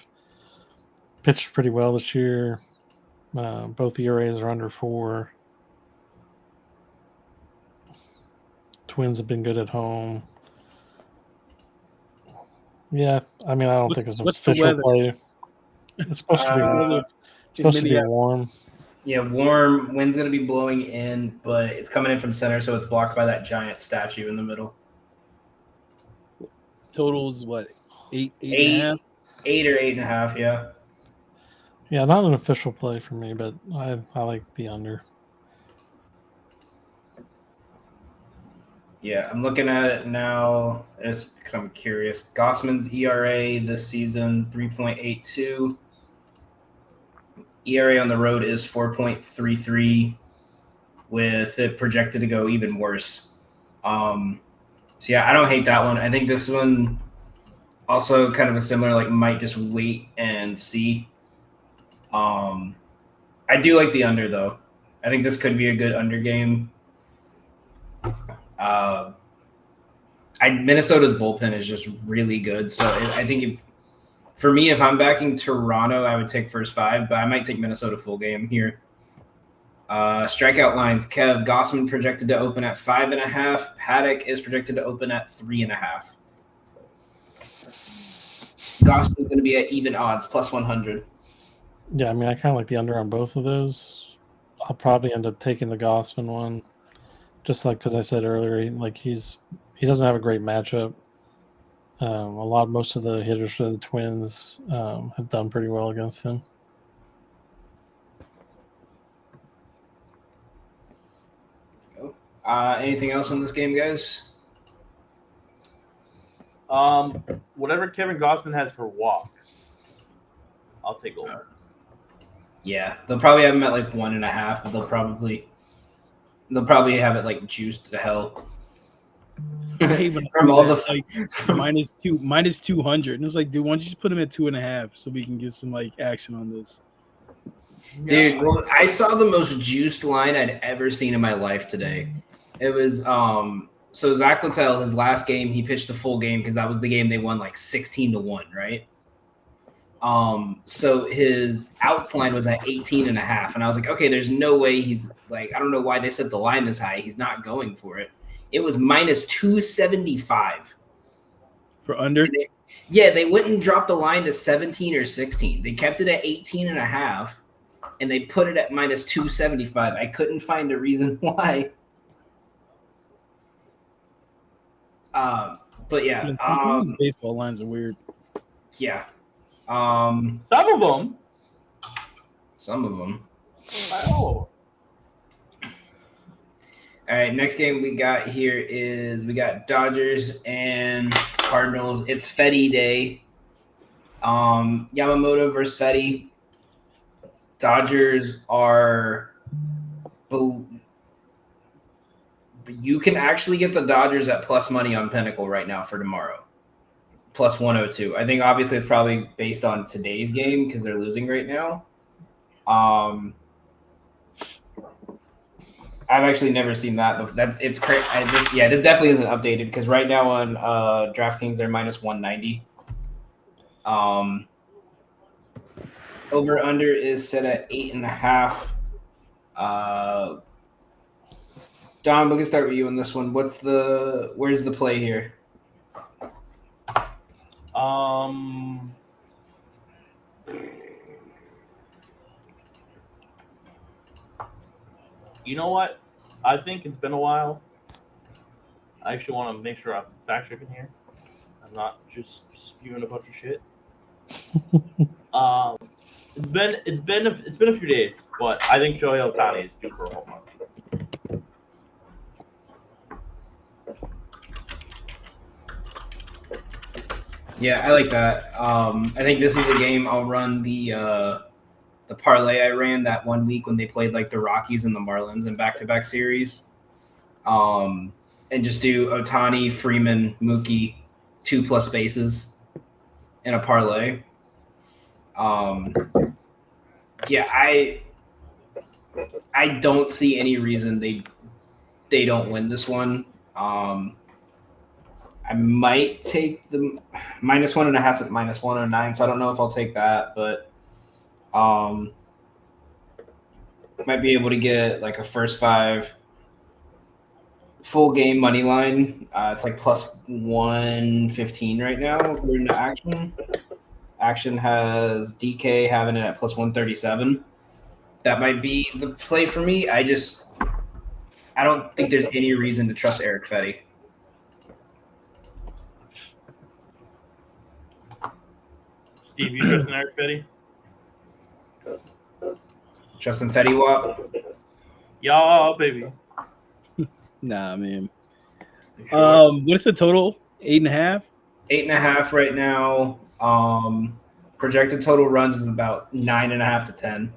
pitched pretty well this year. Both ERAs are under 4. Twins have been good at home. Yeah, I mean, I don't think it's an official play. It's supposed to be warm. Yeah, warm. Wind's going to be blowing in, but it's coming in from center, so it's blocked by that giant statue in the middle. Total's what? 8.5? 8 or 8.5, yeah. Yeah, not an official play for me, but I like the under. Yeah, I'm looking at it now just because I'm curious. Gossman's ERA this season, 3.82. ERA on the road is 4.33, with it projected to go even worse. So, yeah, I don't hate that one. I think this one also kind of a similar, like, might just wait and see. I do like the under, though. I think this could be a good under game. Minnesota's bullpen is just really good. So I think if I'm backing Toronto, I would take first 5, but I might take Minnesota full game here. Strikeout lines, Kev, Gossman projected to open at 5.5. Paddock is projected to open at 3.5. Gossman's going to be at even odds, plus 100. Yeah, I mean, I kind of like the under on both of those. I'll probably end up taking the Gossman one, just like because I said earlier, like he doesn't have a great matchup. Most of the hitters for the Twins have done pretty well against him. Anything else in this game, guys? Whatever Kevin Gossman has for walks, I'll take over. Yeah, they'll probably have him at like 1.5, but they'll probably have it like juiced to hell. I hate when From all that, like minus 200, and it's like, dude, why don't you just put him at 2.5 so we can get some like action on this? Dude, well, I saw the most juiced line I'd ever seen in my life today. It was so Zach Littell, his last game, he pitched the full game because that was the game they won like 16-1, right? So his outs line was at 18.5, and I was like, okay, there's no way he's like, I don't know why they set the line this high. He's not going for it. It was minus 275 for under. They wouldn't drop the line to 17 or 16. They kept it at 18.5, and they put it at minus 275. I couldn't find a reason why. But yeah, these baseball lines are weird. Yeah. Some of them. Oh. All right, next game we got here is we got Dodgers and Cardinals. It's Fetty Day. Yamamoto versus Fetty. Dodgers are you can actually get the Dodgers at plus money on Pinnacle right now for tomorrow. Plus 102. I think obviously it's probably based on today's game because they're losing right now. I've actually never seen that, but it's crazy. This definitely isn't updated because right now on DraftKings they're minus 190. Over under is set at 8.5. Don, we can start with you on this one. Where's the play here? You know what? I think it's been a while. I actually want to make sure I'm fact checking here. I'm not just spewing a bunch of shit. It's been a few days, but I think Shohei Ohtani is due for a home run. Yeah, I like that. I think this is a game I'll run the parlay I ran that one week when they played like the Rockies and the Marlins in back-to-back series. And just do Ohtani, Freeman, Mookie, 2+ bases in a parlay. Yeah, I don't see any reason they don't win this one. I might take the -1.5 at -109, so I don't know if I'll take that, but might be able to get like a first 5 full game money line. It's like +115 right now according to Action. Action has DK having it at +137. That might be the play for me. I don't think there's any reason to trust Eric Fetty. Steve, you trust in Eric Fetty? Trust in Fetty Wap? Yeah, baby. Nah, man. Sure. What's the total? 8.5? 8.5 right now. Projected total runs is about 9.5 to 10.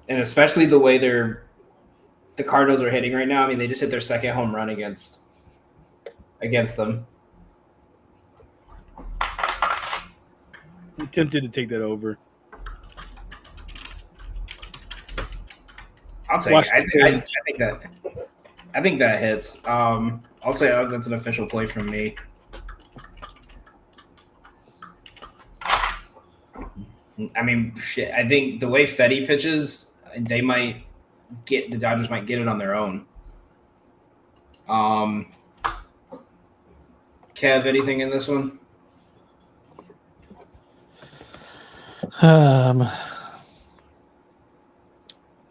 And especially the way the Cardinals are hitting right now. I mean, they just hit their second home run against them. I'm tempted to take that over. I'll take it. I think that hits. I'll say that's an official play from me. I mean, shit. I think the way Fetty pitches, the Dodgers might get it on their own. Kev, anything in this one?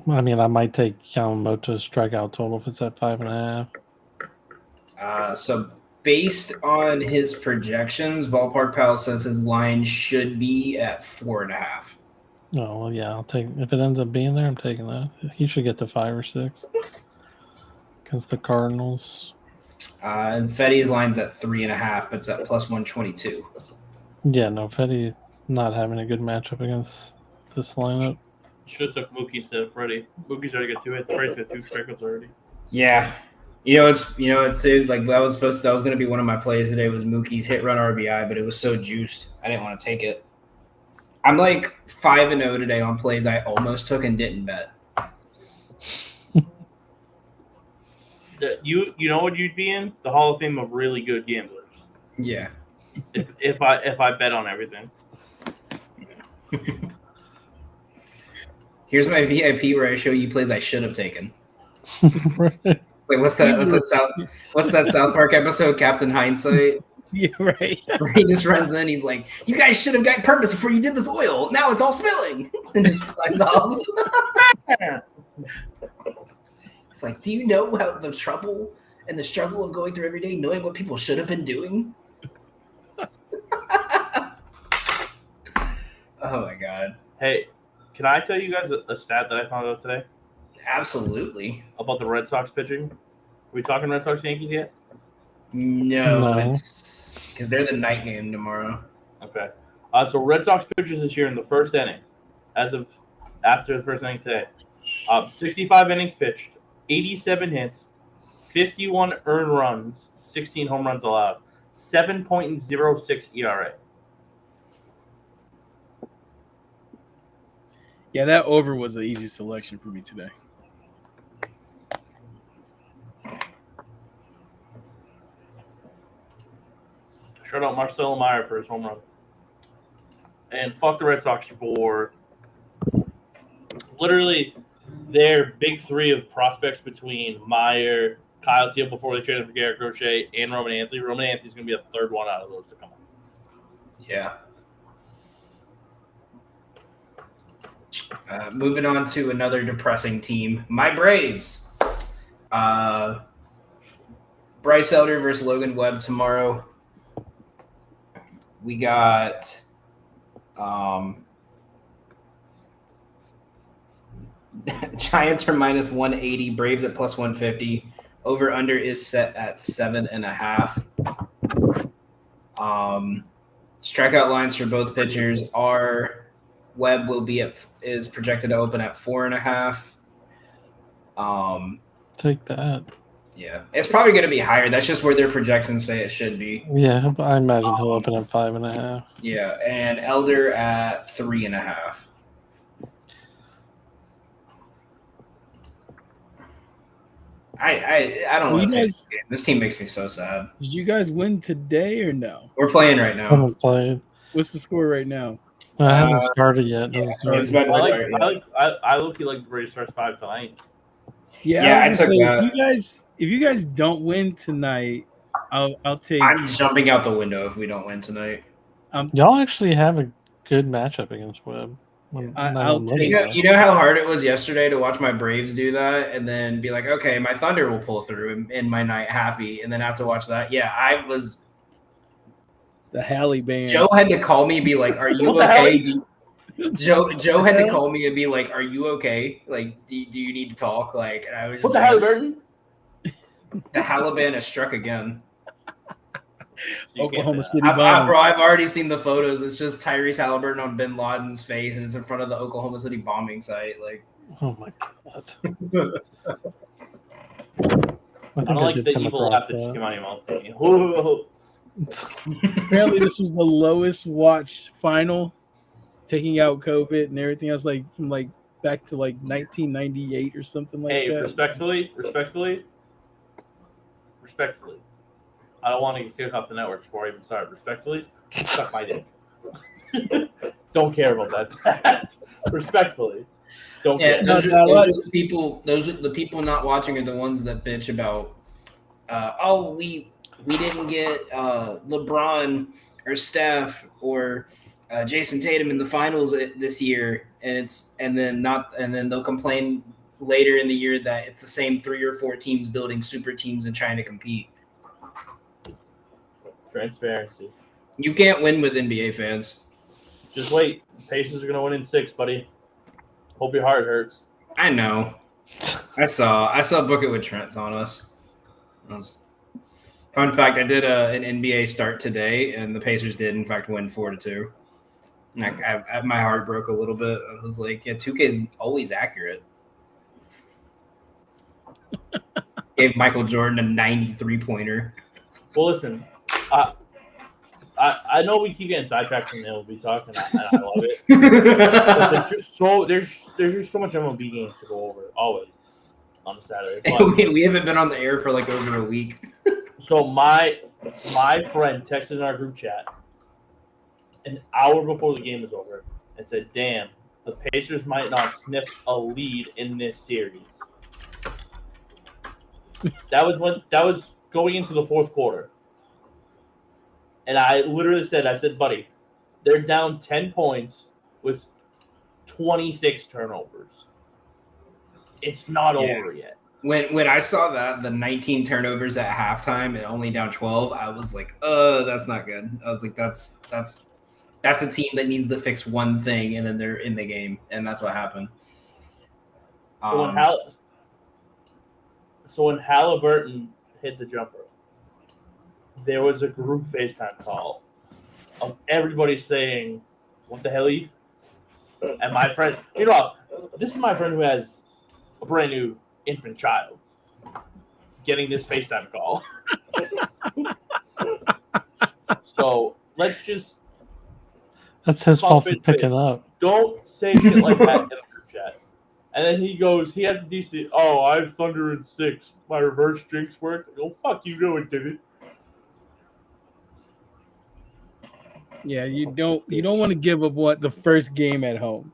I mean, I might take Yamamoto's strikeout total if it's at 5.5. So based on his projections, Ballpark Pal says his line should be at 4.5. Oh, well, yeah, I'll take if it ends up being there. I'm taking that. He should get to 5 or 6 against the Cardinals. And Fetty's line's at 3.5, but it's at +122. Yeah, no, Fetty's not having a good matchup against this lineup. Should have took Mookie instead of Freddie. Mookie's already got 2 hits. Freddie's got 2 strikeouts already. Yeah. It's like that was going to be one of my plays today was Mookie's hit run RBI, but it was so juiced I didn't want to take it. I'm like 5-0 today on plays I almost took and didn't bet. You know what you'd be in? The Hall of Fame of really good gamblers. Yeah. If I bet on everything. Here's my VIP where I show you plays I should have taken. Right. Like what's that South Park episode, Captain Hindsight? Yeah, right. Where he just runs in, he's like, "You guys should have got purpose before you did this oil. Now it's all spilling," and just flies off. It's like, do you know how the trouble and the struggle of going through every day, knowing what people should have been doing? Oh my god! Hey, can I tell you guys a stat that I found out today Absolutely. about the Red Sox pitching? Are we talking Red Sox Yankees yet? No. It's because they're the night game tomorrow. Okay. So Red Sox pitchers this year in the first inning, after the first inning today, 65 innings pitched, 87 hits, 51 earned runs, 16 home runs allowed, 7.06 ERA. Yeah, that over was the easy selection for me today. Shout out Marcelo Meyer for his home run. And fuck the Red Sox for literally their big 3 of prospects between Meyer, Kyle Teal before they traded for Garrett Crochet, and Roman Anthony. Roman Anthony's going to be the third one out of those to come on. Yeah. Moving on to another depressing team, my Braves. Bryce Elder versus Logan Webb tomorrow. We got Giants are minus 180, Braves at plus 150. Over under is set at 7.5. Strikeout lines for both pitchers are Webb is projected to open at 4.5. Take that. Yeah, it's probably going to be higher. That's just where their projections say it should be. Yeah, but I imagine he'll open at 5.5. Yeah, and Elder at 3.5. I don't want to take this game. This team makes me so sad. Did you guys win today or no? We're playing right I now. haven't played. What's the score right now? It hasn't started yet. Yeah, Doesn't start it's yet. about to start. I look like the Braves starts 5 tonight. Yeah, I took that. If you guys don't win tonight, I'll take. I'm jumping out the window if we don't win tonight. Y'all actually have a good matchup against Webb. I'll take. You know how hard it was yesterday to watch my Braves do that and then be like, okay, my Thunder will pull through in my night happy, and then have to watch that. Yeah, I was. The Halle band. Joe had to call me and be like, "Are you okay?" Joe had to call me and be like, "Are you okay? Like, do you need to talk?" Like, and I was just What the hell, Burton? The Halliburton has struck again. Oklahoma City Bro, bomb. I've already seen the photos. It's just Tyrese Halliburton on Bin Laden's face, and it's in front of the Oklahoma City bombing site. Like, oh my god! I don't like the evil laugh that just came out of your mouth. Apparently, this was the lowest watched final, taking out COVID and everything else, like from like back to like 1998 or something like that. Respectfully. I don't want to get kicked off the network before I even start. Respectfully, suck my dick. Don't care about that. Respectfully, don't care. Those are the people. Those are the people not watching are the ones that bitch about. We didn't get LeBron or Steph or Jason Tatum in the finals this year, and then they'll complain later in the year that it's the same 3 or 4 teams building super teams and trying to compete. Transparency. You can't win with NBA fans. Just wait. Pacers are gonna win in 6, buddy. Hope your heart hurts. I know. I saw Book It with Trent on us. Fun fact: I did an NBA start today, and the Pacers did in fact win 4-2. My heart broke a little bit. I was like, "Yeah, 2K is always accurate." Gave Michael Jordan a 93-pointer. Well, listen. I know we keep getting sidetracked from the MLB talk, and I love it. But there's just so much MLB games to go over always on a Saturday. But, we haven't been on the air for like over a week. So my friend texted in our group chat an hour before the game was over and said, "Damn, the Pacers might not sniff a lead in this series." That was going into the fourth quarter. And I literally said, buddy, they're down 10 points with 26 turnovers. It's not over yet. When I saw that, the 19 turnovers at halftime and only down 12, I was like, that's not good. I was like, that's a team that needs to fix one thing, and then they're in the game, and that's what happened. So when Halliburton hit the jumper, there was a group FaceTime call of everybody saying, "What the hell?" And my friend, this is my friend who has a brand new infant child getting this FaceTime call. So let's just. That's his fault for picking up. Don't say shit like that in the group chat. And then he has the DC. "Oh, I have Thunder in 6. My reverse jinx worked." Oh, fuck you, no, it didn't. Yeah, you don't want to give up the first game at home.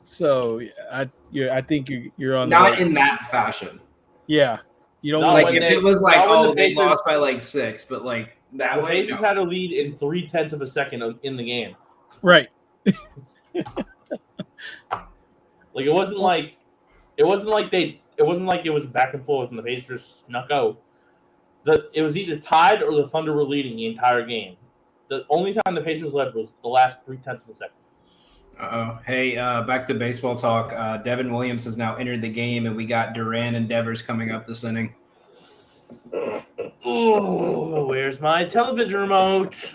So I think you're on. Not in that fashion. Yeah, you don't like if it was like they lost by like 6, but like that way. The Pacers had a lead in 0.3 of a second in the game. Right. Like it wasn't like it was back and forth and the Pacers snuck out. It was either tied or the Thunder were leading the entire game. The only time the Pacers led was the last 0.3 of a second. Uh-oh. Hey, back to baseball talk. Devin Williams has now entered the game, and we got Duran and Devers coming up this inning. Oh, where's my television remote?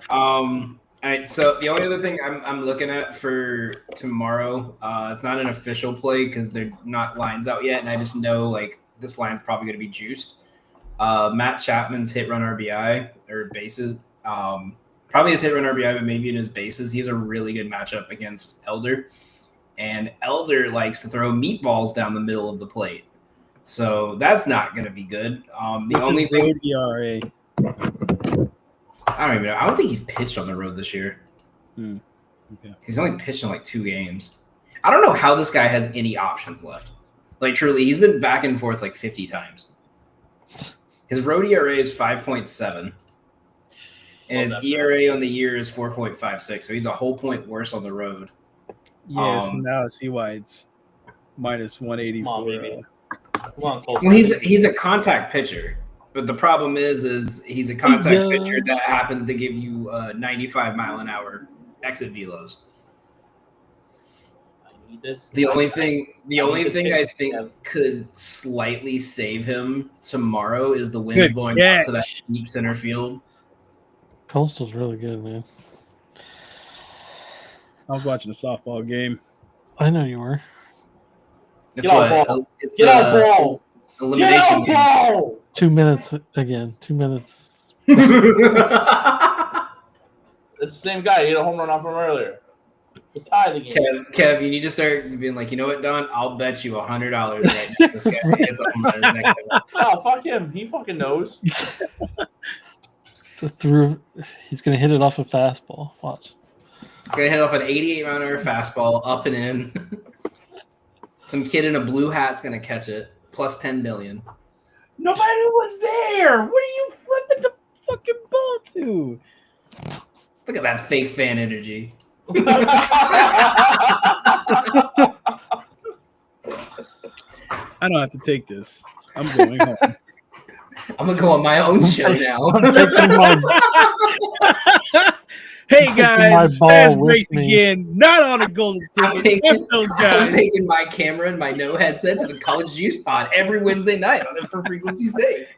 All right, so the only other thing I'm looking at for tomorrow, it's not an official play because they're not lines out yet, and I just know like this line's probably going to be juiced. Matt Chapman's hit run RBI or bases, probably his hit run RBI, but maybe in his bases. He has a really good matchup against Elder, and Elder likes to throw meatballs down the middle of the plate, so that's not going to be good. The only thing. ERA. I don't even know. I don't think he's pitched on the road this year. Okay. He's only pitched in like 2 games. I don't know how this guy has any options left. Like, truly, he's been back and forth like 50 times. His road ERA is 5.7. And his ERA on the year is 4.56. So he's a whole point worse on the road. Yes, now I see why it's minus 184. Come on, baby. Come on, Cole. Well, he's a contact pitcher. But the problem is he's a contact pitcher that happens to give you 95-mile-an-hour exit velos. I need this. The only thing I think could slightly save him tomorrow is the winds blowing out to that deep center field. Coastal's really good, man. I was watching a softball game. I know you were. It's Get out, ball. It's Get out, ball. elimination Get out, ball. 2 minutes again. 2 minutes. game. It's the same guy. He hit a home run off from earlier. To tie the game. Kev, you need to start being like, you know what, Don? I'll bet you $100 right now this guy hits a home run his next game. Oh, fuck him. He fucking knows. He's gonna hit it off a fastball. Watch. Gonna hit off an 88-mile-an-hour fastball up and in. Some kid in a blue hat's gonna catch it. Plus 10 million. Nobody was there. What are you flipping the fucking ball to? Look at that fake fan energy. I don't have to take this. I'm going home. I'm gonna go on my own show now. I'm taking Hey my guys, ball fast with breaks me. again. Not on a golden ticket. Fuck those I'm guys. taking my camera and my no headset to the College Juice Pod every Wednesday night on it for frequency's sake.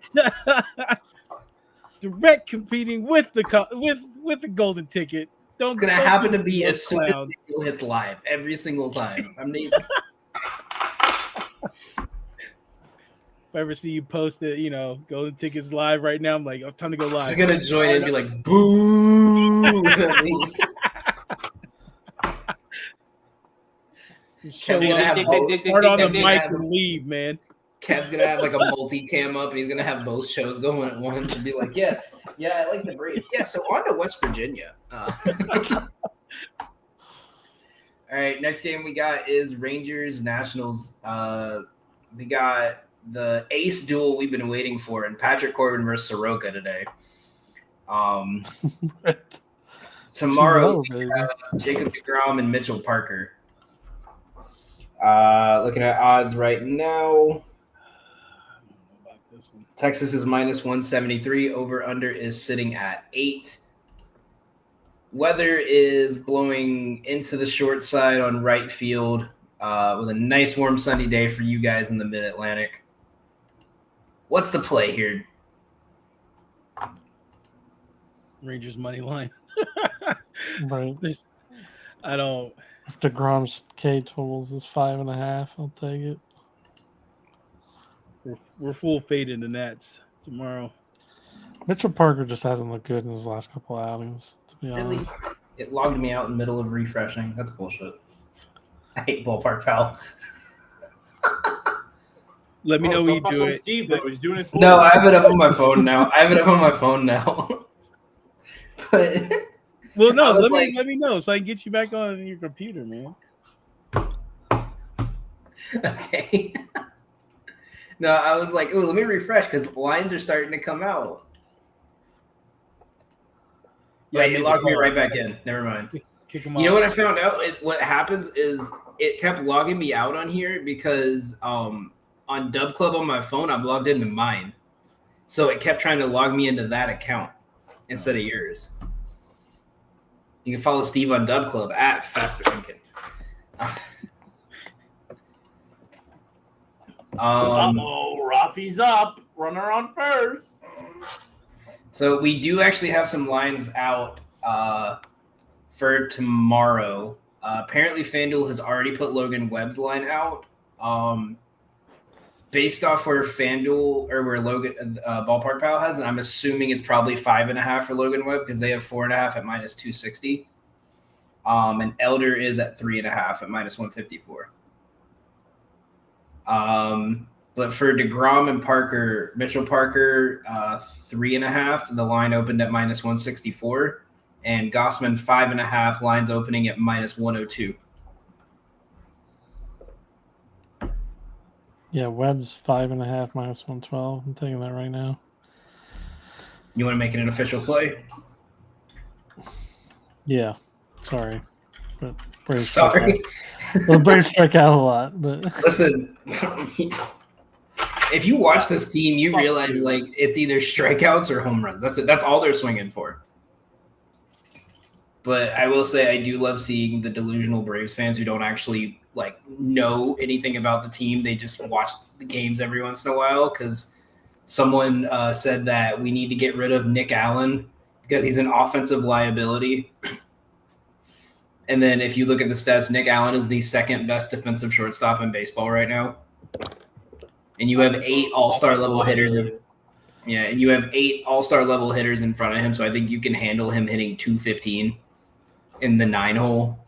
Direct competing with the golden ticket. It's gonna happen to be as soon as Neil hits live every single time. If I ever see you post it, golden tickets live right now, I'm like, oh, time to go live. Just gonna join in and be like, boo. Just show Kev's gonna up, have both. hard on the Kev's gonna mic have- and leave, man. Kev's gonna have like a multi-cam up, and he's gonna have both shows going at once, and be like, "Yeah, I like the Braves. Yeah, so on to West Virginia." All right, next game we got is Rangers Nationals. We got the ace duel we've been waiting for, and Patrick Corbin versus Soroka today. Tomorrow we have Jacob deGrom and Mitchell Parker. Looking at odds right now. Texas is minus 173. Over under is sitting at 8. Weather is blowing into the short side on right field with a nice warm sunny day for you guys in the Mid-Atlantic. What's the play here? Rangers money line. Right. I don't. If DeGrom's K totals is 5.5, I'll take it. We're full fade in the Nats tomorrow. Mitchell Parker just hasn't looked good in his last couple of outings, to be honest. Really? It logged me out in the middle of refreshing. That's bullshit. I hate ballpark foul. Let me know when you do it. Steve, though. He's doing it for No, I have it up on my phone now. But Well, no, I was let me know so I can get you back on your computer, man. okay. No, I was like, oh, let me refresh because lines are starting to come out. Yeah, Wait, it logged me right back in. Never mind. Kick him You know off. what I found out? What happens is it kept logging me out on here because on Dub Club on my phone, I'm logged into mine. So it kept trying to log me into that account instead of yours. You can follow Steve on Dub Club at Fastbinkin. Rafi's up. Runner on first. So we do actually have some lines out for tomorrow. Apparently, FanDuel has already put Logan Webb's line out. Based off where FanDuel or where Logan Ballpark Pal has, and I'm assuming it's probably 5.5 for Logan Webb because they have 4.5 at minus 260. And Elder is at 3.5 at minus 154. But for DeGrom and Parker, Mitchell Parker, 3.5. The line opened at minus 164. And Gossman, 5.5. Lines opening at minus 102. Yeah, Webb's 5.5 minus 112. I'm taking that right now. You want to make it an official play? Yeah. Sorry. But Braves Sorry. Well, the Braves strike out a lot, but Listen, if you watch this team, you realize like it's either strikeouts or home runs. That's it. That's all they're swinging for. But I will say I do love seeing the delusional Braves fans who don't actually like know anything about the team. They just watch the games every once in a while because someone said that we need to get rid of Nick Allen because he's an offensive liability. And then if you look at the stats, Nick Allen is the second best defensive shortstop in baseball right now. And you have 8 all-star level hitters. And you have 8 all-star level hitters in front of him. So I think you can handle him hitting 215 in the 9 hole.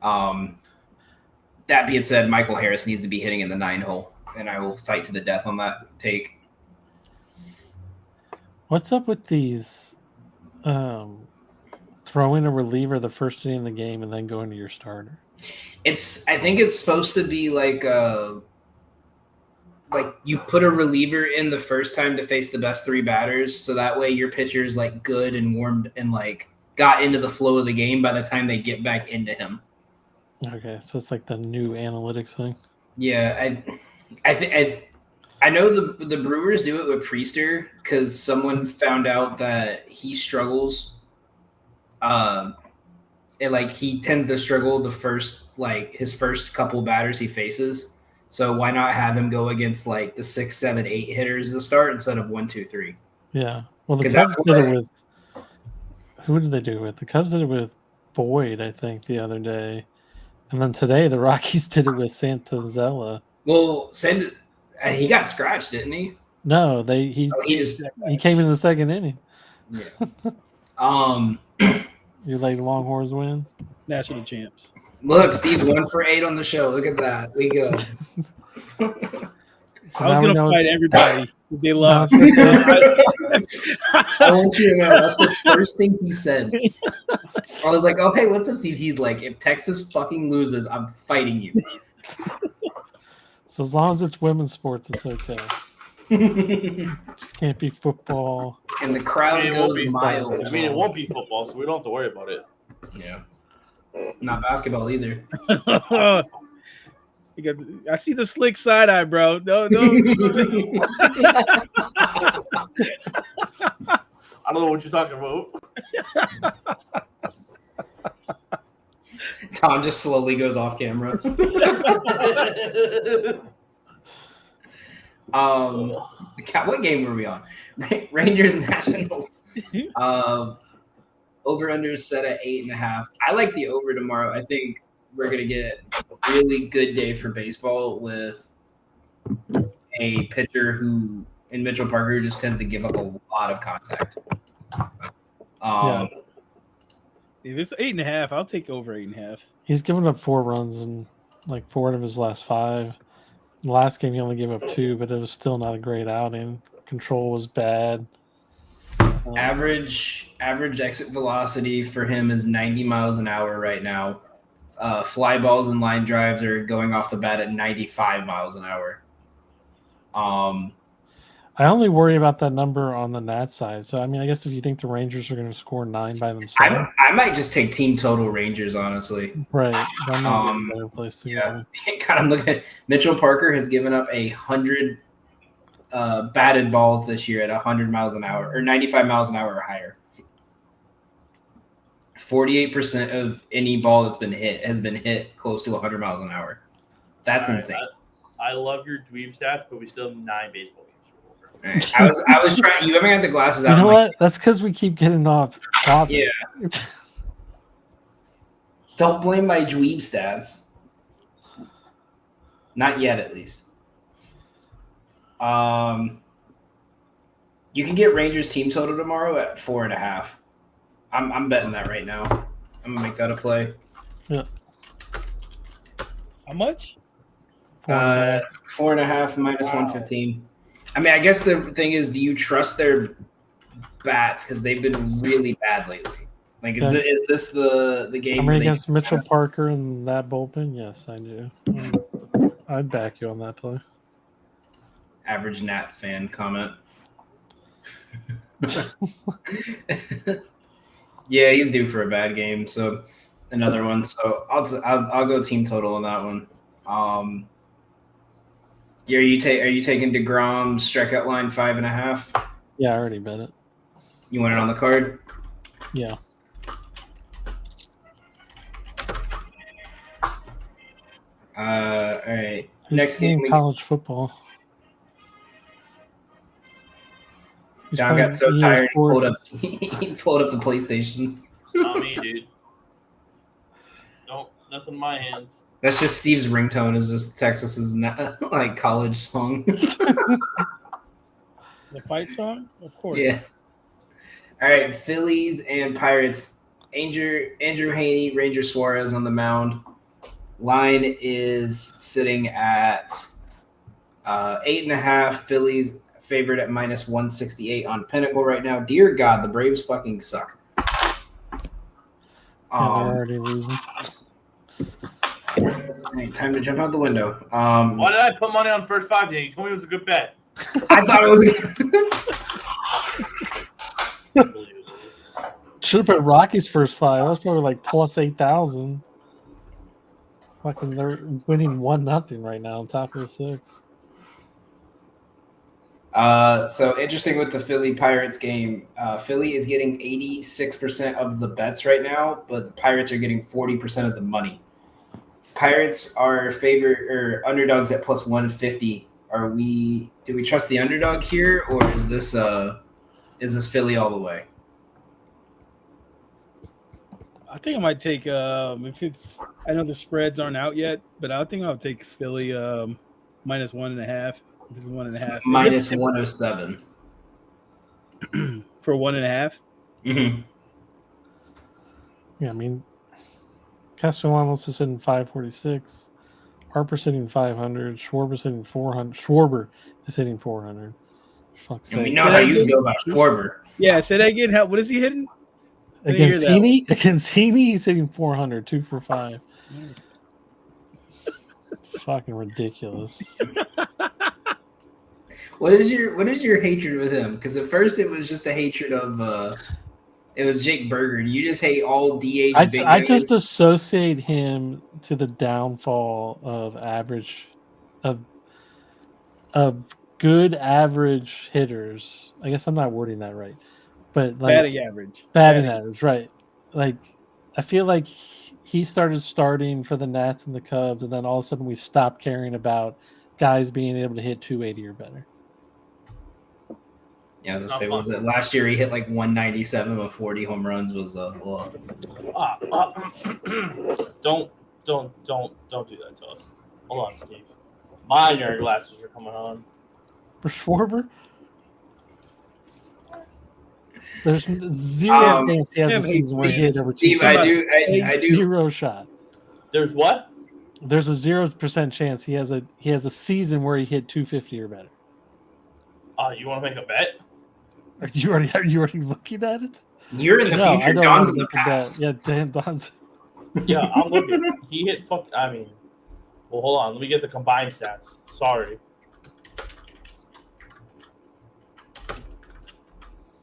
That being said, Michael Harris needs to be hitting in the 9 hole, and I will fight to the death on that take. what's up with these throwing a reliever the first inning of the game and then going to your starter? I think it's supposed to be like you put a reliever in the first time to face the best 3 batters, so that way your pitcher's like good and warmed and like got into the flow of the game by the time they get back into him. Okay, so it's like the new analytics thing. Yeah, I know the Brewers do it with Priester because someone found out that he struggles. And like he tends to struggle his first couple batters he faces. So why not have him go against like the 6, 7, 8 hitters to start instead of 1, 2, 3? Yeah. Well, the 'Cause Cubs that's did it what- with who did they do it with? The Cubs did it with Boyd, I think, the other day. And then today the Rockies did it with Santazella. Well, he got scratched, didn't he? No, he came in the second inning. Yeah. You like Longhorns win? National champs. Look, Steve 1 for 8 on the show. Look at that. We go. So I was now we gonna know- fight everybody. They lost. I want you to know that's the first thing he said. I was like, "Oh, hey, what's up, Steve?" He's like, "If Texas fucking loses, I'm fighting you." So as long as it's women's sports, it's okay. Just can't be football. And the crowd goes mild. I mean, it won't be football, so we don't have to worry about it. Yeah. Not basketball either. I see the slick side eye, bro. No. I don't know what you're talking about. Tom just slowly goes off camera. What game were we on? Rangers Nationals. Over under is set at 8.5. I like the over tomorrow. I think we're gonna get a really good day for baseball with a pitcher who in Mitchell Parker just tends to give up a lot of contact. If it's 8.5, I'll take over 8.5. He's given up 4 runs in like 4 of his last 5. The last game he only gave up 2, but it was still not a great outing. Control was bad. Average exit velocity for him is 90 miles an hour right now. Fly balls and line drives are going off the bat at 95 miles an hour. I only worry about that number on the Nats side. So I mean, I guess if you think the Rangers are going to score 9 by themselves, I might just take team total Rangers, honestly. right? That might be a better place to Yeah. go. God, I'm looking at Mitchell Parker has given up 100 batted balls this year at 100 miles an hour or 95 miles an hour or higher. 48% of any ball that's been hit has been hit close to 100 miles an hour. That's insane. I love your dweeb stats, but we still have 9 baseball games. All right. I was trying. You haven't got the glasses out. You know what? That's because we keep getting off topic. Yeah. Don't blame my dweeb stats. Not yet, at least. You can get Rangers team total tomorrow at 4.5. I'm betting that right now. I'm gonna make that a play. Yeah. How much? 4.5 minus 115. I mean, I guess the thing is, do you trust their bats because they've been really bad lately? Like, is this the game? I mean, against Mitchell Parker and that bullpen, yes, I do. I'd back you on that play. Average Nat fan comment. Yeah, he's due for a bad game, so another one. So I'll go team total on that one. Yeah, are you taking DeGrom strikeout line 5.5? Yeah, I already bet it. You want it on the card? Yeah. All right. Next game, college football. John got so tired he pulled up the PlayStation. Not me, dude. Nope, nothing in my hands. That's just Steve's ringtone. Is just Texas's like college song. The fight song, of course. Yeah. All right, Phillies and Pirates. Andrew Haney, Ranger Suarez on the mound. Line is sitting at 8.5. Phillies favored at minus 168 on Pinnacle right now. Dear God, the Braves fucking suck. They're already losing. Right, time to jump out the window. Why did I put money on first 5 day? You told me it was a good bet. I thought it was. Should have put Rocky's first 5. That was probably like plus 8,000. Fucking, they're winning 1-0 right now on top of the 6. So interesting with the Philly Pirates game. Philly is getting 86% of the bets right now, but the Pirates are getting 40% of the money. Pirates are favored or underdogs at plus 150. Do we trust the underdog here, or is this Philly all the way? I think I might take if it's. I know the spreads aren't out yet, but I think I'll take Philly minus 1.5. If it's 1.5, minus 107 for 1.5. Mm-hmm. Yeah, I mean, Castellanos is hitting 546. Harper's hitting 500. Schwarber's hitting 400. Schwarber is hitting 400. Fuck's And we sake. know how you feel about Schwarber. Yeah, say that again. What is he hitting? Against Heaney, he's hitting 400, 2 for 5. Fucking ridiculous. What is your hatred with him? Because at first it was just a hatred of it was Jake Berger. You just hate all DH. I just associate him to the downfall of average of good average hitters. I guess I'm not wording that right. But like batting average, right? Like, I feel like he started starting for the Nats and the Cubs, and then all of a sudden we stopped caring about guys being able to hit 280 or better. Yeah, I was gonna say, what was it? Last year he hit like 197 with 40 home runs. Was a lot. Don't do that to us. Hold on, Steve. My nerd glasses are coming on. For Schwarber? There's zero chance he has a season where he hit over 250. Steve, I do. Zero shot. There's what? There's a 0% chance he has a season where he hit 250 or better. You want to make a bet? Are you already looking at it? You're in the future. Don's in the past. Yeah, Dan Don's. Yeah, I'm looking. He hit well, hold on. Let me get the combined stats. Sorry.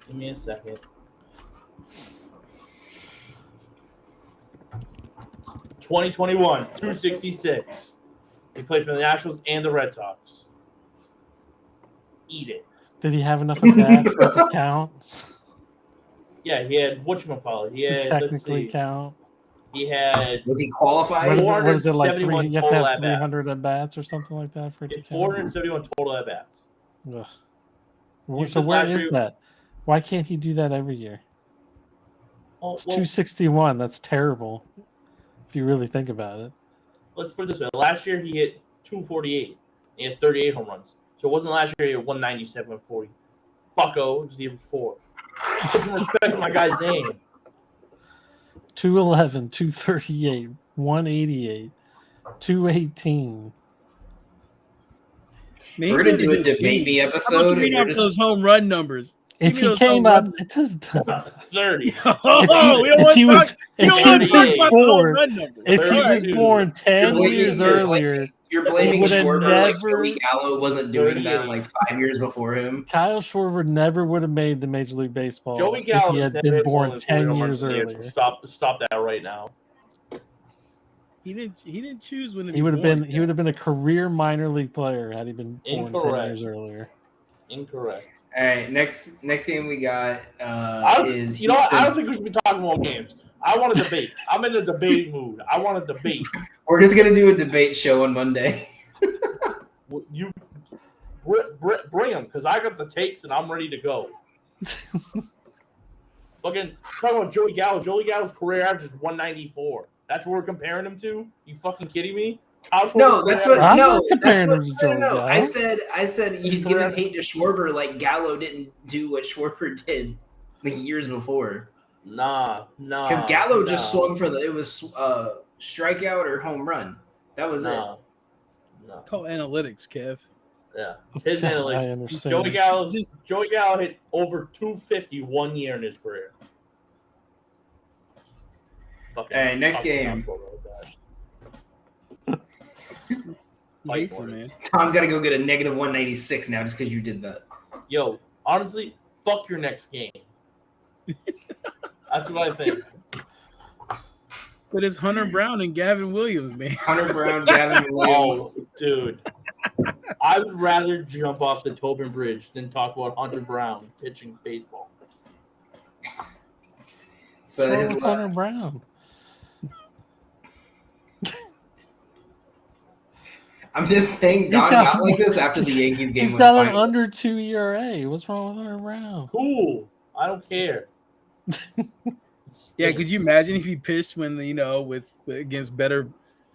Give me a second. 2021, 266. He played for the Nationals and the Red Sox. Eat it. Did he have enough at bats for it to count? Yeah, he had whatchamacallit. He To had, let's technically see. count. He had Was he qualified? What is it like? 471 You have to total have at-bats. 300 at bats or something like that for it to count. 471 total at bats. Ugh. You So said where last is year- that? Why can't he do that every year? Oh, It's well, 261. That's terrible. If you really think about it. let's put it this way. Last year he hit 248. He had 38 home runs. So it wasn't last year he had 197 and 40. Bucko, it was the year before. Put some respect to my guy's name. 211, 238, 188, 218. Man, We're gonna do a debate me How about episode. you And read we're off just those home run numbers? If Give me he those came home up, run- it doesn't. 30. Oh, we don't if want he to was, talk. You if don't he want to talk was about the home born, run numbers. if he was 32. born 10 blaming- years you're earlier, you're blaming would have Schwarber like never- Joey Gallo wasn't doing that 38. like 5 years before him. Kyle Schwarber never would have made the Major League Baseball Joey if Gallo he has had never been hit more born than 40 10 home years runs in a year, so earlier. Stop that right now. He didn't choose when to He be would have born. been a career minor league player had he been born 10 Incorrect. years earlier. Incorrect. All right, next game we got is You know what? I don't Houston. think we should be talking about games. I want a debate. I'm in a debating mood. I want a debate. We're just gonna do a debate show on Monday. You bring them because I got the takes and I'm ready to go. Fucking talking about Joey Gallo. Joey Gallo's career average is 194. That's what we're comparing him to. You fucking kidding me? No, that's what. I'm No, not comparing that's him what. to Joey No. Gallo. I said he's giving hate to Schwarber like Gallo didn't do what Schwarber did like years before. Nah. Because Gallo just swung for it was strikeout or home run. That was it. No. Call analytics, Kev. Yeah. His I analytics. understand. Joey Gallo hit over 250 1 year in his career. Fucking All right, next fucking game. Josh Schwarber like that. He hates him, man. Tom's got to go get a negative 196 now just because you did that. Yo, honestly, fuck your next game. That's what I think. But it's Hunter Brown and Gavin Williams, man. Hunter Brown, Gavin Williams. Oh, dude. I would rather jump off the Tobin Bridge than talk about Hunter Brown pitching baseball. So his Hunter Brown. I'm just saying, Don got like this after the Yankees game. He's was got an final. under 2 ERA. What's wrong with Hunter Brown? Cool. I don't care. Yeah, could you imagine if he pitched when with against better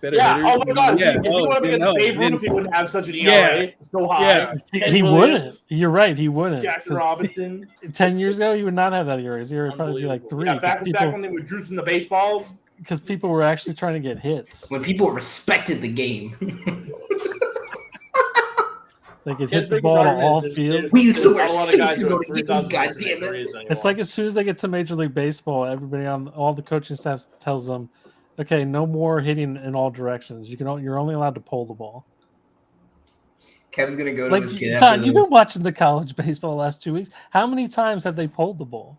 Yeah, hitters? oh my God. Yeah, If he went up against Babe Ruth, he wouldn't have such an ERA so high. Yeah. He wouldn't. You're right. He wouldn't. Jackson 'Cause Robinson. 10 years ago, he would not have that ERA. His ERA would probably be like 3. Yeah, back when they were juicing the baseballs. Because people were actually trying to get hits. When people respected the game. They could His hit the biggest ball to argument all is fields. We used to wear not a lot of suits guys to who go have to 3,000 games, hits in their goddammit. careers anymore. It's like as soon as they get to Major League Baseball, everybody on all the coaching staff tells them, okay, no more hitting in all directions. You're only allowed to pull the ball. Kev's gonna go to Like, his kid. Todd, after you've this. been watching the college baseball the last 2 weeks. How many times have they pulled the ball?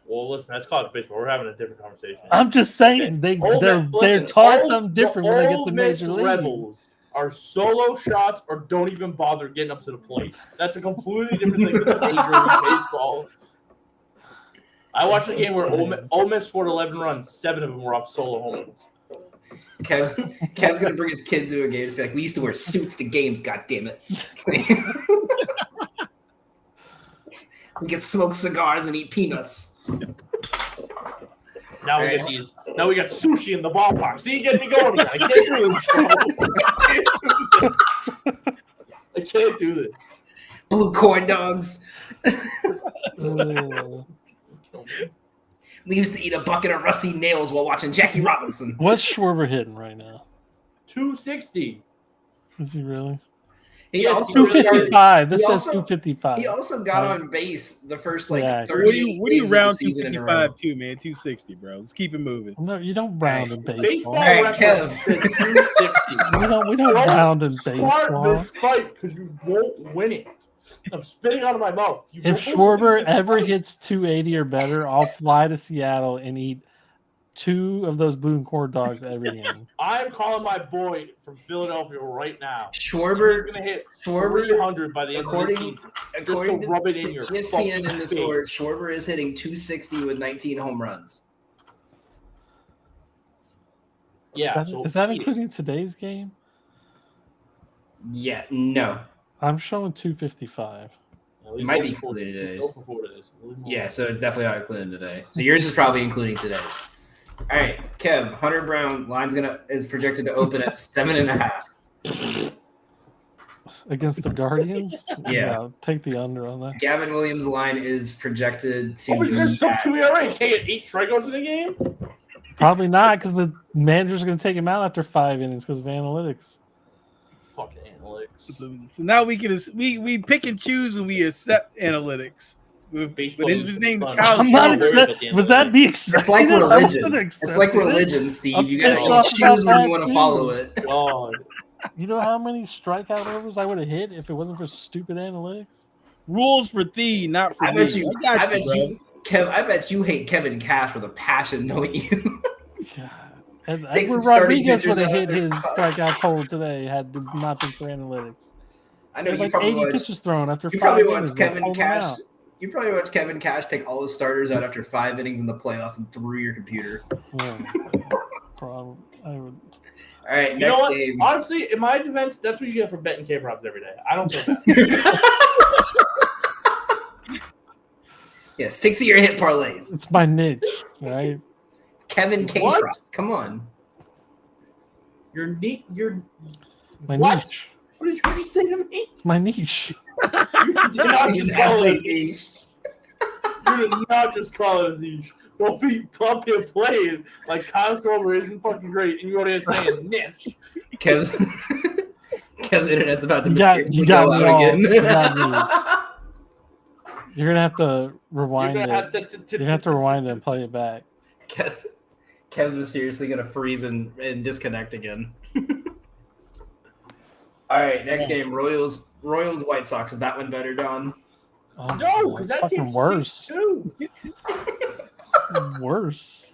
Well, listen, that's college baseball. We're having a different conversation. I'm just saying they're taught something different when they get to Major League. Rebels are solo shots or don't even bother getting up to the plate. That's a completely different thing than Major League Baseball. I watched a game where Ole Miss scored 11 runs. 7 of them were off solo home runs. Kev's gonna bring his kid to a game. Just be like, we used to wear suits to games. God damn it. We can smoke cigars and eat peanuts. Now we get these. Now we got sushi in the ballpark. See, you getting me going again. I can't do this. Blue corn dogs. We used to eat a bucket of rusty nails while watching Jackie Robinson. What's Schwarber hitting right now? 260. Is he really? He Yes, also started, 255. This he says also- 255. he also got on base the first like Yeah. 30 What do you games of the round season in a row. 255 to, man? 260, bro. Let's keep it moving. No, you don't round in Baseball baseball. Hey, reference Kev. says 260. We don't Don't round in Start baseball. this fight because you won't win it. I'm spitting out of my mouth. If Schwarber ever hits 280 or better, I'll fly to Seattle and eat 2 of those blue and corn dogs every game. I'm calling my boy from Philadelphia right now. Schwarber, He's going to hit 300 by the end of the season. According to rub it in to your ESPN fucking in the face. score, Schwarber is hitting 260 with 19 home runs. Yeah. Is that including today's game? Yeah, no. I'm showing 255. It might be including today's. It's 0 for 4 today's. Yeah, so it's definitely not including today. So yours is probably including today's. All right, Kev, Hunter Brown line's is projected to open at 7.5 against the Guardians. Yeah, take the under on that. Gavin Williams' line is projected to. Oh, he's going to sub 2 ERA. Can't get 8 strikeouts in a game. Probably not, because the manager's going to take him out after 5 innings because of analytics. Fucking analytics. So now we pick and choose when we accept analytics. But his name's Kyle. I'm not accepting. Was that the exception? It's like religion. It's like religion, Steve. You gotta choose when you want to follow it. God. You know how many strikeout overs I would have hit if it wasn't for stupid analytics? Rules for thee, not for I me. bet you, Kev. I bet you hate Kevin Cash with a passion, don't you? God. Edward Rodriguez would have hit his strikeout total today had it not been for analytics. I know you like probably 80 pitches thrown after 5 probably innings. watched Kevin Cash. You probably watched Kevin Cash take all his starters out after 5 innings in the playoffs and threw your computer. Yeah, problem. I would. All right, You next know what? game. Honestly, in my defense, that's what you get for betting K-props every day. I don't think that. Yeah, stick to your hit parlays. It's my niche, right? Kevin K. What? Come on. You're My what? niche. What did you just say to me? It's my niche. You did not just call it a niche. You did not just call it a niche. Don't be playing like Kyle Schwarber isn't fucking great, and you already saying niche. Kev's internet's about to You got mysteriously me go all. out again. You got me. You're gonna have to rewind it. You have to rewind it and play it back. Kev's mysteriously gonna freeze and disconnect again. All right, next game, Royals White Sox. Is that one better, Don? Oh, No, because that's that fucking team's worse. too. Worse.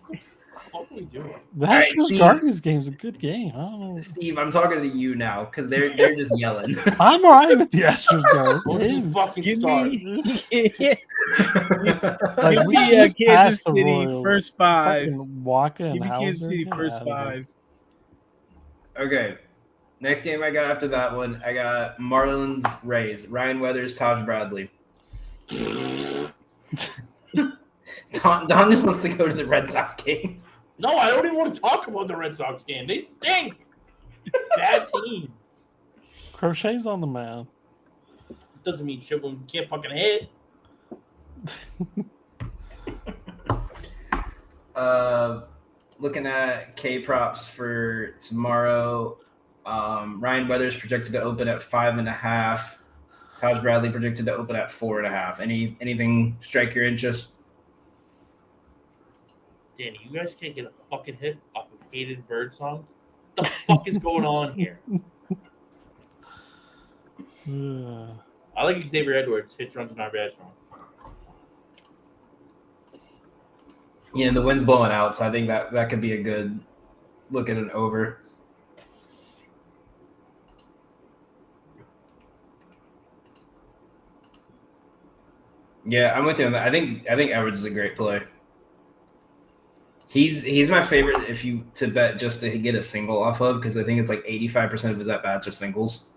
What are we doing? The All right, Astros Steve. Guardians game's a good game. I don't know. Steve, I'm talking to you now because they're just yelling. I'm alright with the Astros Don't you Guardians. fucking Give start. me, Like, give we me just Kansas passed the City Royals. first 5. Fucking Waka and Give me Kansas Hauser. City Get first out of here. 5. Okay. Next game I got after that one, I got Marlins Rays. Ryan Weathers, Taj Bradley. Don just wants to go to the Red Sox game. No, I don't even want to talk about the Red Sox game. They stink. Bad team. Crochet's on the mound. Doesn't mean shit when we can't fucking hit. Looking at K props for tomorrow. Ryan Weathers projected to open at 5.5. Taj Bradley projected to open at 4.5. Anything strike your interest? Danny, you guys can't get a fucking hit off of Hated Bird song? What the fuck is going on here? I like Xavier Edwards. Hits, runs, and RBIs from him. Yeah, the wind's blowing out, so I think that could be a good look at an over. Yeah, I'm with you on that. I think Edwards is a great play. He's my favorite to bet just to get a single off of, because I think it's like 85% of his at bats are singles.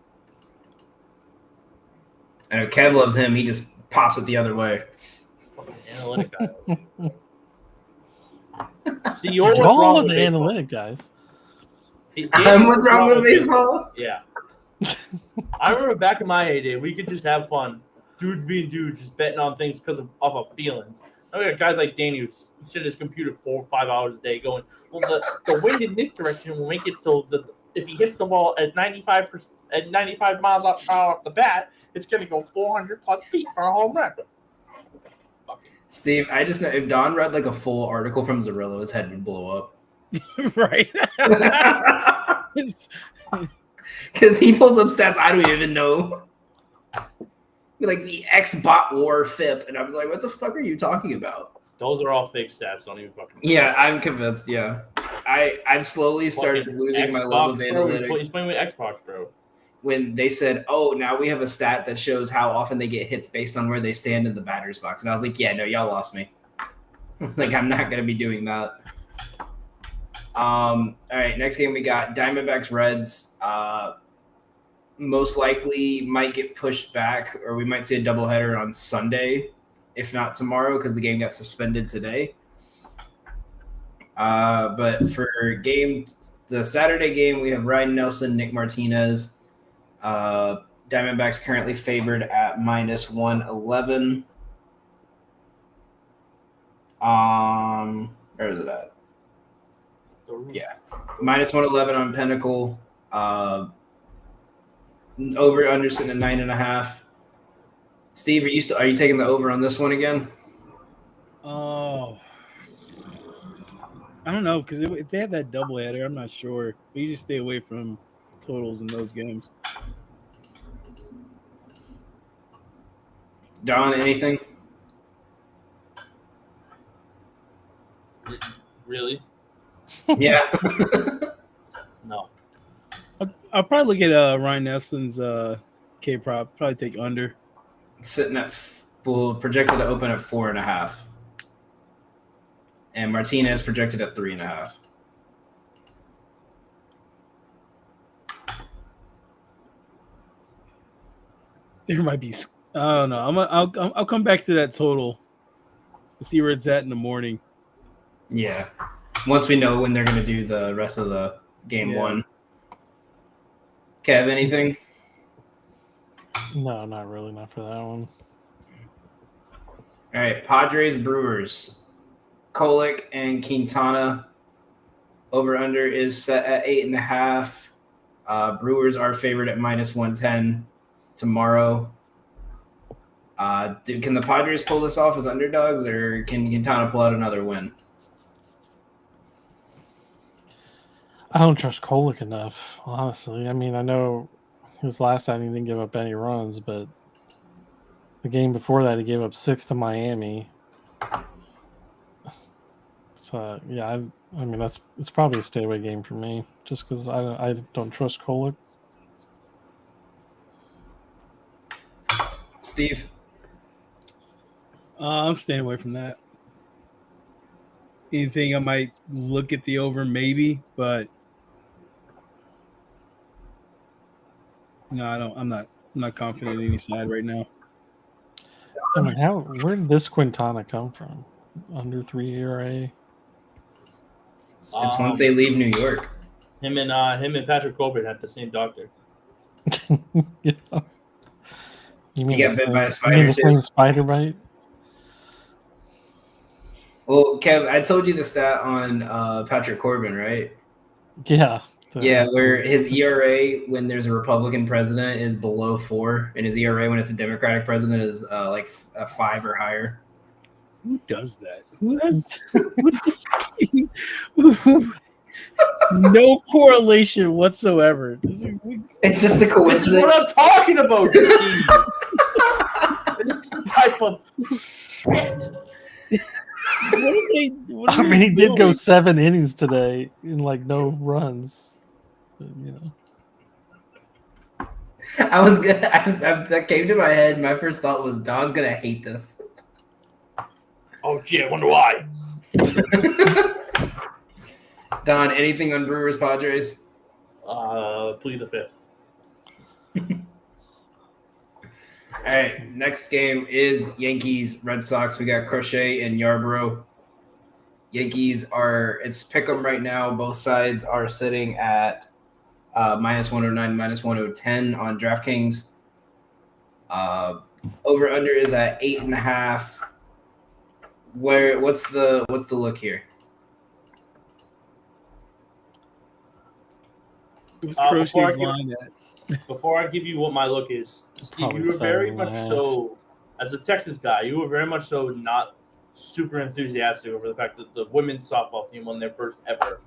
I know Kev loves him. He just pops it the other way. Fucking analytic guy. See, you're what's Y'all wrong are with the baseball. analytic guys. What's wrong with baseball? Yeah. I remember back in my heyday, we could just have fun. Dudes being dudes, just betting on things because off of feelings. Now we got guys like Danny who sit at his computer 4 or 5 hours a day going, well, the wind in this direction will make it so that if he hits the ball at 95 miles per hour off the bat, it's going to go 400 plus feet for a home run. Steve, I just know if Don read like a full article from Zerillo, his head would blow up. Right. Because he pulls up stats I don't even know. like the X-Bot War FIP, and I'm like, what the fuck are you talking about? Those are all fake stats. Don't even fucking. Yeah, I'm convinced. Yeah, I've slowly started Fucking losing my love of Xbox, bro. analytics. He's playing with Xbox, bro. When they said, "Oh, now we have a stat that shows how often they get hits based on where they stand in the batter's box," and I was like, "Yeah, no, y'all lost me." It's like I'm not gonna be doing that. All right, next game we got Diamondbacks Reds. Most likely might get pushed back, or we might see a doubleheader on Sunday, if not tomorrow, because the game got suspended today. But for the Saturday game, we have Ryan Nelson, Nick Martinez. Diamondbacks currently favored at -111. Where is it at? Yeah, -111 on Pinnacle. Over under sitting at 9.5. Steve, are you taking the over on this one again? Oh, I don't know, because if they have that doubleheader, I'm not sure. We just stay away from totals in those games. Don, anything? Really? Yeah. No. I'll probably look at Ryan Nelson's K prop. Probably take under. Sitting at projected to open at 4.5. And Martinez projected at 3.5. There might be. I don't know. I'll come back to that total. We'll see where it's at in the morning. Yeah. Once we know when they're going to do the rest of the game one. Kev, anything? No, not really. Not for that one. All right. Padres, Brewers. Kolick and Quintana. Over-under is set at 8.5. Brewers are favored at -110 tomorrow. Can the Padres pull this off as underdogs, or can Quintana pull out another win? I don't trust Kolick enough, honestly. I mean, I know his last time he didn't give up any runs, but the game before that he gave up 6 to Miami. So yeah, I mean it's probably a stay away game for me, just because I don't trust Kolick. Steve? I'm staying away from that. Anything I might look at the over maybe, but no, I don't. I'm not confident in any side right now. I mean, where did this Quintana come from? Under 3 ERA. It's once they leave New York. Him and Patrick Corbin had the same doctor. Yeah. You mean He got bit by a spider. You mean the same spider bite? Well, Kev, I told you the stat on Patrick Corbin, right? Yeah. Yeah, where his ERA when there's a Republican president is below 4, and his ERA when it's a Democratic president is like a 5 or higher. Who does that? Who has no correlation whatsoever? It's just a coincidence. That's what I'm talking about, Steve. It's the type of shit. What I mean, he did go 7 innings today in like no runs. But, you know. That came to my head. My first thought was Don's gonna hate this. Oh gee, I wonder why. Don, anything on Brewers Padres? Plead the fifth. All right, next game is Yankees Red Sox. We got Crochet and Yarbrough. Yankees it's pick'em right now. Both sides are sitting at -109, -10 on DraftKings. Over under is at 8.5. What's the look here? What's Crochet's line at? Before I give you what my look is, Steve, you were very much so, as a Texas guy, you were very much so not super enthusiastic over the fact that the women's softball team won their first ever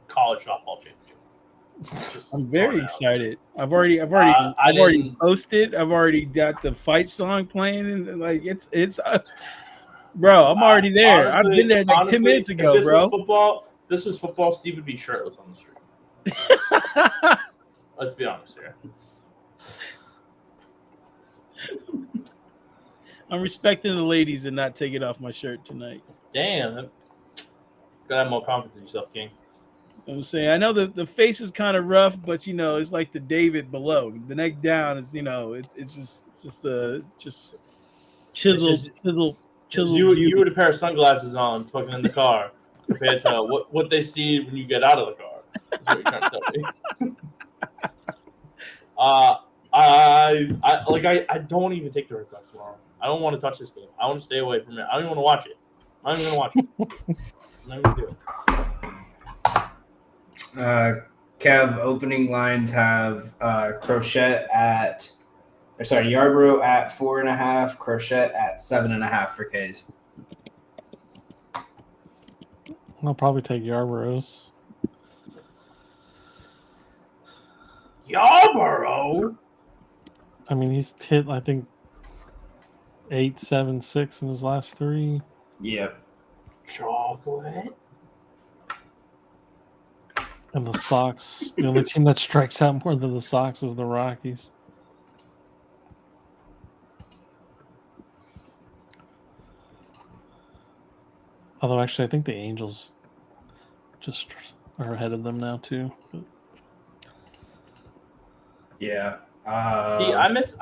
college softball championship. I'm very excited. I've already posted. I've already got the fight song playing, and like it's bro. I'm already there. Honestly, I've been there like 10 minutes if ago, this bro. this was football, Steve would be shirtless on the street. Let's be honest here. I'm respecting the ladies and not taking off my shirt tonight. Damn, gotta have more confidence in yourself, King. I'm saying I know the face is kind of rough, but it's like the David below. The neck down is it's just chiseled. You with a pair of sunglasses on, fucking in the car, compared to what they see when you get out of the car. That's what you're trying to tell me. I don't even take the Red Sox tomorrow. I don't want to touch this game. I want to stay away from it. I don't even want to watch it. I'm not even gonna watch it. I'm not gonna do it. Kev, opening lines have Crochet Yarbrough at 4.5, Crochet at 7.5 for K's. I'll probably take Yarbrough's. Yarborough? I mean, he's hit, I think, 8, 7, 6 in his last 3. Yep. Chocolate? And the Sox, the only team that strikes out more than the Sox is the Rockies. Although, actually, I think the Angels just are ahead of them now, too. But... Yeah. See, I miss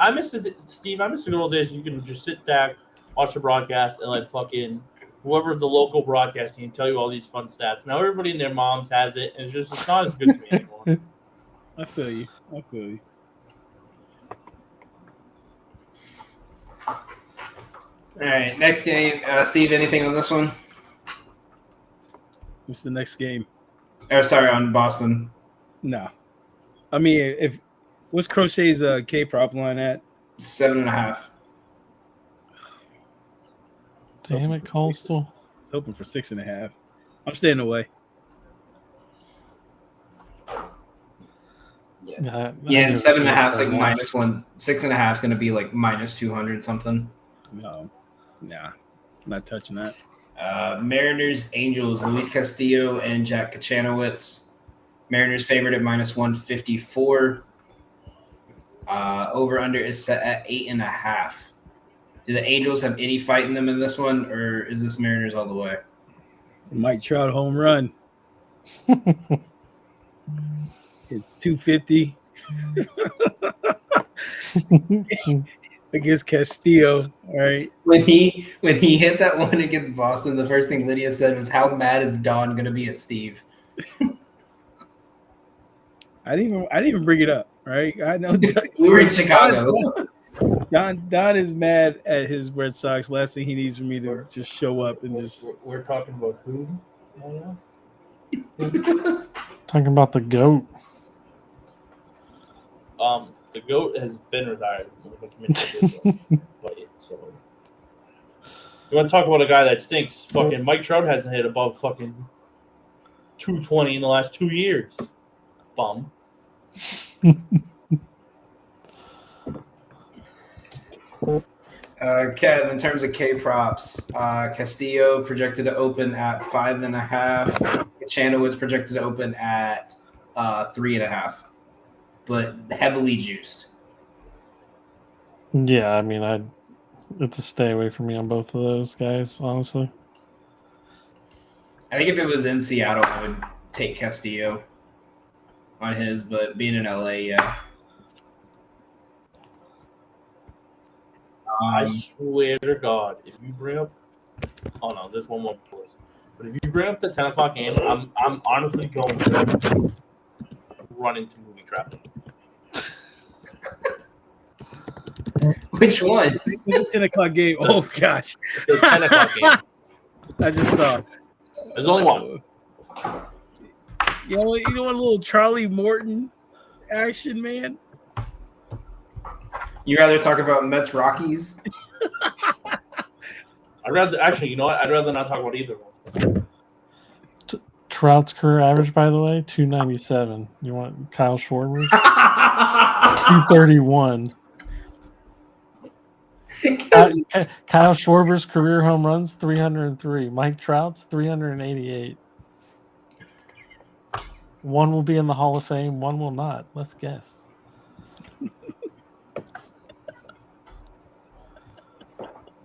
Steve. I miss the good old days. You can just sit back, watch the broadcast, and let fucking whoever the local broadcasting tell you all these fun stats. Now everybody and their moms has it, and it's not as good to me anymore. I feel you. All right, next game. Steve, anything on this one? What's the next game? On Boston. No. I mean, what's Crochet's K prop line at? 7.5. Damn it, Coastal. It's hoping for 6.5. I'm staying away. Yeah, and 7.5 is like -1. 6.5 is going to be like -200 something. No, nah, I'm not touching that. Mariners, Angels, Luis Castillo and Jack Kachanowicz. Mariners favored at -154. Over under is set at 8.5. Do the Angels have any fight in them in this one, or is this Mariners all the way? It's a Mike Trout home run. It's 250 against Castillo. All right. When he hit that one against Boston, the first thing Lydia said was, "How mad is Don going to be at Steve?" I didn't even bring it up. Right? I know we were in Chicago. Don is mad at his Red Sox. Last thing he needs for me to just show up and just. We're talking about who? Talking about the GOAT. The GOAT has been retired. So you want to talk about a guy that stinks? Fucking Mike Trout hasn't hit above fucking 220 in the last 2 years. Bum. Kev, in terms of K props, Castillo projected to open at 5.5. Kachanowicz projected to open at 3.5, but heavily juiced. Yeah, I mean, it's a stay away from me on both of those guys, honestly. I think if it was in Seattle, I would take Castillo on his, but being in LA, yeah. I swear to God, if you bring up, oh no, there's one more before this. But if you bring up the 10 o'clock game, I'm honestly going to run into movie traffic. Which one? It's a 10 o'clock game. Oh gosh, The 10 o'clock game. I just saw. There's only one. You know what a little Charlie Morton action, man? You rather talk about Mets Rockies? I'd rather not talk about either one. Trout's career average, by the way, 297. You want Kyle Schwarber? 231. Kyle Schwarber's career home runs 303. Mike Trout's 388. One will be in the Hall of Fame. One will not. Let's guess.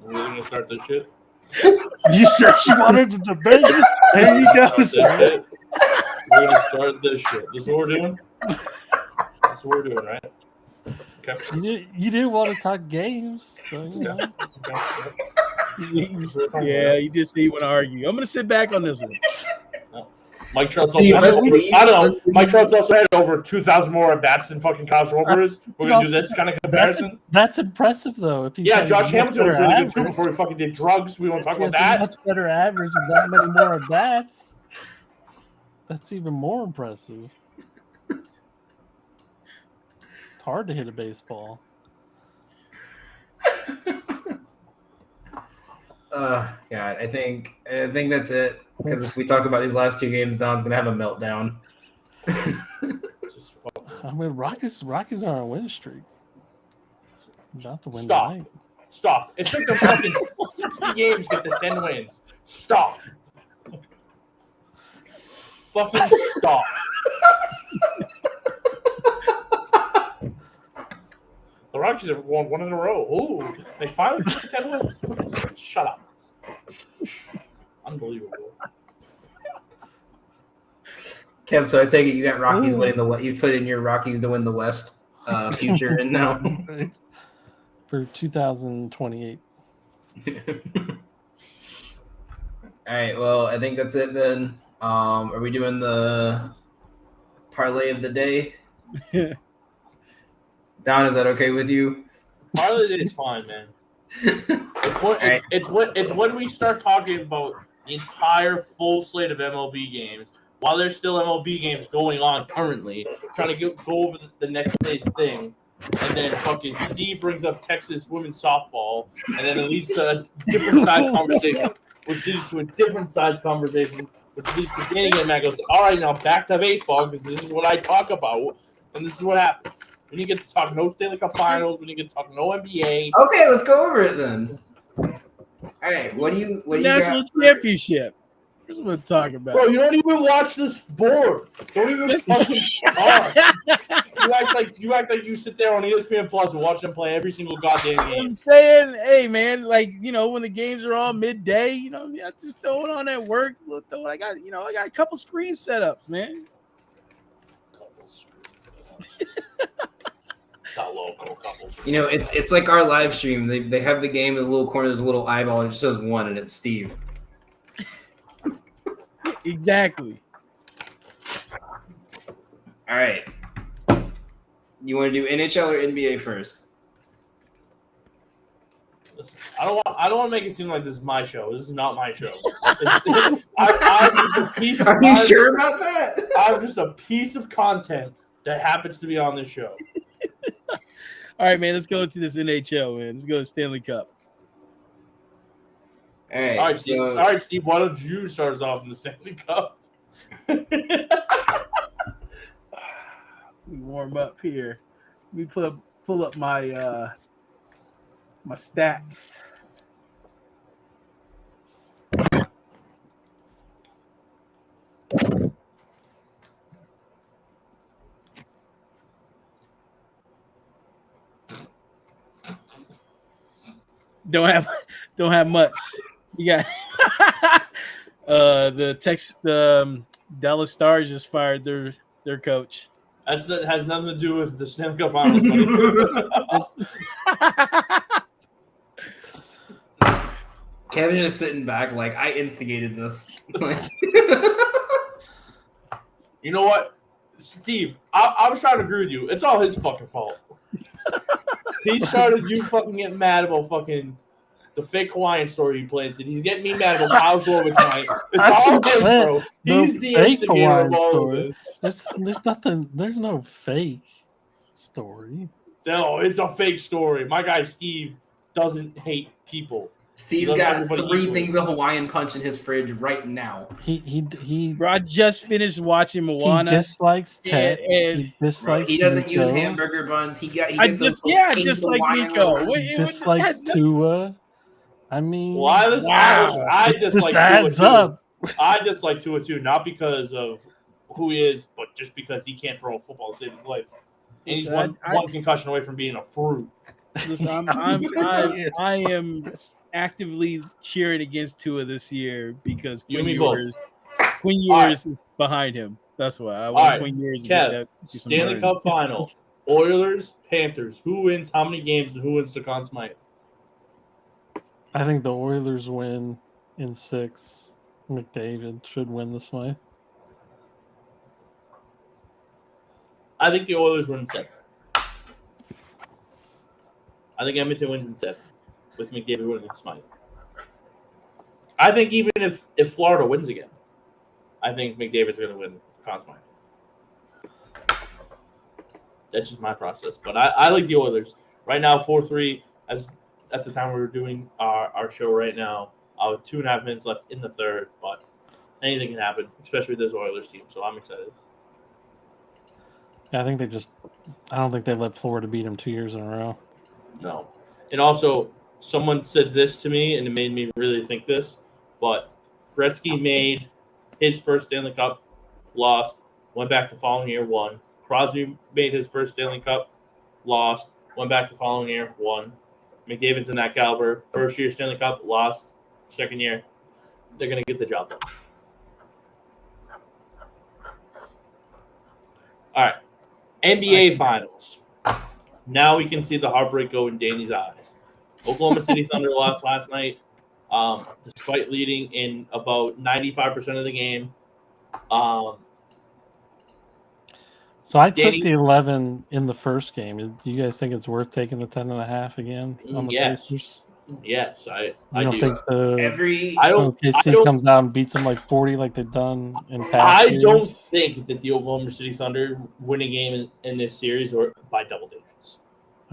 We're gonna start this shit. You said you wanted to debate. There you go. We're gonna start this shit. This is what we're doing. That's what we're doing, right? Okay. You didn't want to talk games, so you know. Yeah, you just say you want to argue. I'm gonna sit back on this one. Mike Trout's also had Mike Trout's also had over 2,000 more at bats than fucking Kyle Schwarber is. We're gonna do this kind of comparison. That's impressive, though. If Josh Hamilton was really good too before he fucking did drugs. We won't talk about that. Much better average and that many more at bats. That's even more impressive. It's hard to hit a baseball. God, I think that's it. Because if we talk about these last two games, Don's gonna have a meltdown. I mean, Rockies are on a win streak. About to win Stop. tonight. Stop. It took them fucking 60 games to get to 10 wins. Stop. Fucking stop. The Rockies have won one in a row. Ooh, they finally took 10 wins. Shut up. Unbelievable. Kev, so I take it you got Rockies winning the West. You put in your Rockies to win the West future in now. For 2028. All right, well, I think that's it then. Are we doing the parlay of the day? Don, is that okay with you? Parlay of the day is fine, man. It's when we start talking about the entire full slate of MLB games while there's still MLB games going on currently, trying to go over the next day's thing, and then fucking Steve brings up Texas women's softball, and then it leads to a different side conversation, which leads to a different side conversation, which leads to Danny getting mad. Goes, all right, now back to baseball because this is what I talk about, and this is what happens. When you get to talk no Stanley Cup Finals, when you get to talk no NBA. Okay, let's go over it then. All right, what do you National Championship. Here's what I'm talking about. Bro, you don't even watch the sport. Don't even fucking start. You act like you sit there on ESPN Plus and watch them play every single goddamn game. I'm saying, hey man, like when the games are on midday, I just throw it on at work. I got a couple screen setups, man. It's like our live stream. They have the game in the little corner. There's a little eyeball and it just says 1, and it's Steve. Exactly. All right. You want to do NHL or NBA first? Listen, I don't want to make it seem like this is my show. This is not my show. Are you sure about that? I'm just a piece of content that happens to be on this show. All right, man. Let's go into this NHL, man. Let's go to Stanley Cup. All right, Steve. All right, Steve. Why don't you start us off in the Stanley Cup? We warm up here. We pull up my my stats. Don't have much. You got the Dallas Stars just fired their coach. That has nothing to do with the Stanley Cup Finals. Kevin's just sitting back like, I instigated this. You know what, Steve? I was trying to agree with you. It's all his fucking fault. He started you fucking getting mad about fucking the fake Hawaiian story you planted. He's getting me mad about Kyle Schwarber tonight. It's all him, bro. He's the instigator of all of this. There's nothing. There's no fake story. No, it's a fake story. My guy Steve doesn't hate people. Steve's loves got everybody 3 equally. things of Hawaiian Punch in his fridge right now. Bro, I just finished watching he Moana. dislikes Ted. and- He dislikes. He doesn't use Nico. hamburger buns. He I gets just those King's like Hawaiian Nico. rolls. He dislikes Tua. I mean, Well, I it just just like adds Tua up. too. I just like Tua too, not because of who he is, but just because he can't throw a football to save his life. And he's Listen, one concussion away from being a fruit. Listen, I am actively cheering against Tua this year because You Quinn and me both. Ewers is behind him. That's why I want right, Quinn Ewers to Kev, get some Stanley burn. Cup Final, Oilers, Panthers. Who wins? How many games? And who wins the Conn Smythe? I think the Oilers win in 6. McDavid should win the Smythe. I think the Oilers win in 7. I think Edmonton wins in 7 with McDavid winning the Smythe. I think even if Florida wins again, I think McDavid's going to win the Conn Smythe. That's just my process. But I like the Oilers. Right now, 4-3, as at the time we were doing our show right now, 2.5 minutes left in the third. But anything can happen, especially with this Oilers team. So I'm excited. I think I don't think they let Florida beat them 2 years in a row. No. And also, someone said this to me, and it made me really think this. But Gretzky made his first Stanley Cup, lost, went back the following year, won. Crosby made his first Stanley Cup, lost, went back the following year, won. McDavid's in that caliber. First year Stanley Cup, lost. Second year, they're going to get the job done. All right. NBA Finals. Now we can see the heartbreak go in Danny's eyes. Oklahoma City Thunder lost last night, despite leading in about 95% of the game. So I Danny- took the 11 in the first game. Do you guys think it's worth taking the 10.5 again on the Yes. Pacers? Yes, I You don't do. think I don't OKC comes out and beats them like 40 like they've done in past years? don't think that the Oklahoma City Thunder win a game in this series or by double digits.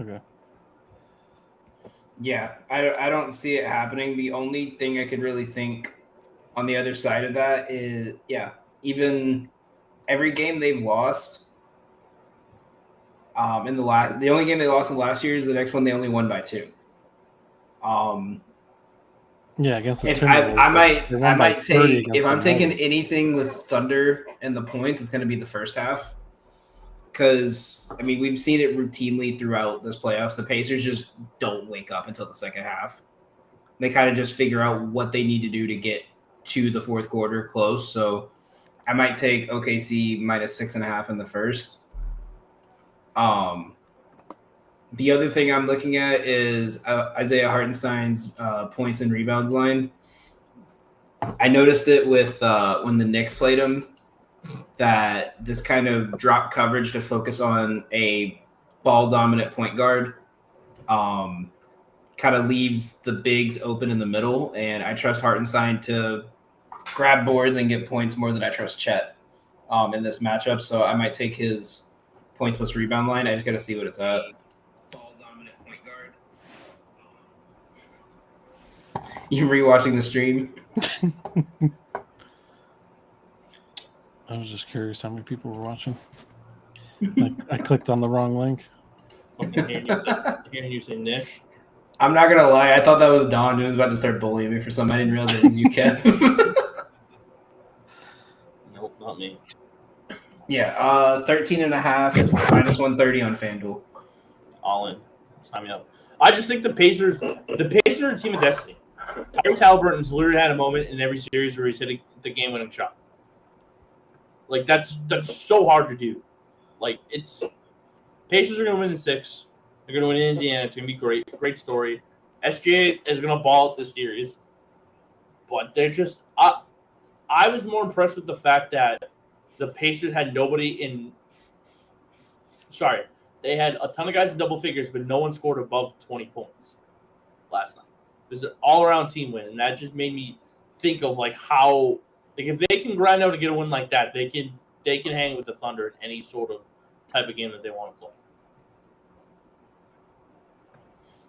Okay. Yeah, I don't see it happening. The only thing I could really think on the other side of that is, even every game they've lost, the only game they lost in the last year is the next one they only won by 2. Yeah, against the If Timberwolves. I might take, if I'm taking Nuggets. anything with Thunder and the points, it's going to be the first half. Because, I mean, we've seen it routinely throughout this playoffs. The Pacers just don't wake up until the second half. They kind of just figure out what they need to do to get to the fourth quarter close. So I might take OKC minus 6.5 in the first. The other thing I'm looking at is Isaiah Hartenstein's points and rebounds line. I noticed it with when the Knicks played him, that this kind of drop coverage to focus on a ball-dominant point guard kind of leaves the bigs open in the middle, and I trust Hartenstein to grab boards and get points more than I trust Chet in this matchup, so I might take his points plus rebound line. I just got to see what it's at. Ball-dominant point guard. You rewatching the stream? I was just curious how many people were watching. I clicked on the wrong link. Okay, hearing you say Nish. I'm not gonna lie. I thought that was Don who was about to start bullying me for something. I didn't realize it was you, Kev. Nope, not me. Yeah, 13.5 minus 130 on FanDuel. All in. Sign me up. I just think the Pacers are a team of destiny. Tyrese Halliburton's literally had a moment in every series where he's hitting the game-winning shot. Like that's so hard to do. Like Pacers are going to win in 6. They're going to win in Indiana. It's going to be great story. SGA is going to ball at this series, but they're just. I was more impressed with the fact that the Pacers had nobody in. Sorry, they had a ton of guys in double figures, but no one scored above 20 points last night. It was an all-around team win, and that just made me think of like how. Like if they can grind out and get a win like that, they can hang with the Thunder in any sort of type of game that they want to play.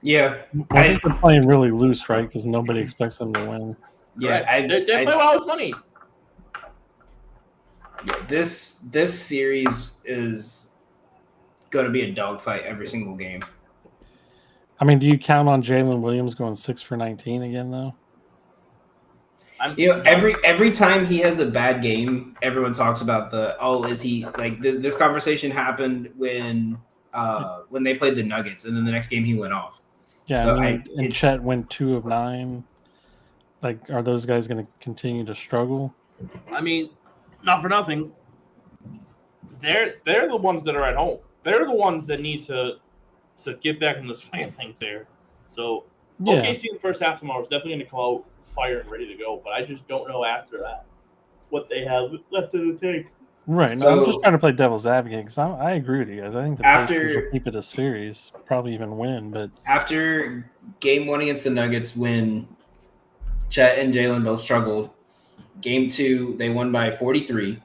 Yeah, I think they're playing really loose, right? Because nobody expects them to win. yeah. They play well with money. This series is going to be a dogfight every single game. I mean, do you count on Jalen Williams going 6 for 19 again, though? Every time he has a bad game, everyone talks about is he like this conversation happened when they played the Nuggets, and then the next game he went off. Yeah, So and Chet went 2 of 9. Like, are those guys going to continue to struggle? I mean, not for nothing. They're the ones that are at home. They're the ones that need to get back in the swing of things there. So OKC in the first half tomorrow is definitely going to come out fire and ready to go. But I just don't know after that what they have left in the tank. Right. No, I'm just trying to play devil's advocate because I agree with you guys. I think the Pacers will keep it a series, probably even win. But after game 1 against the Nuggets, when Chet and Jalen both struggled, game 2 they won by 43.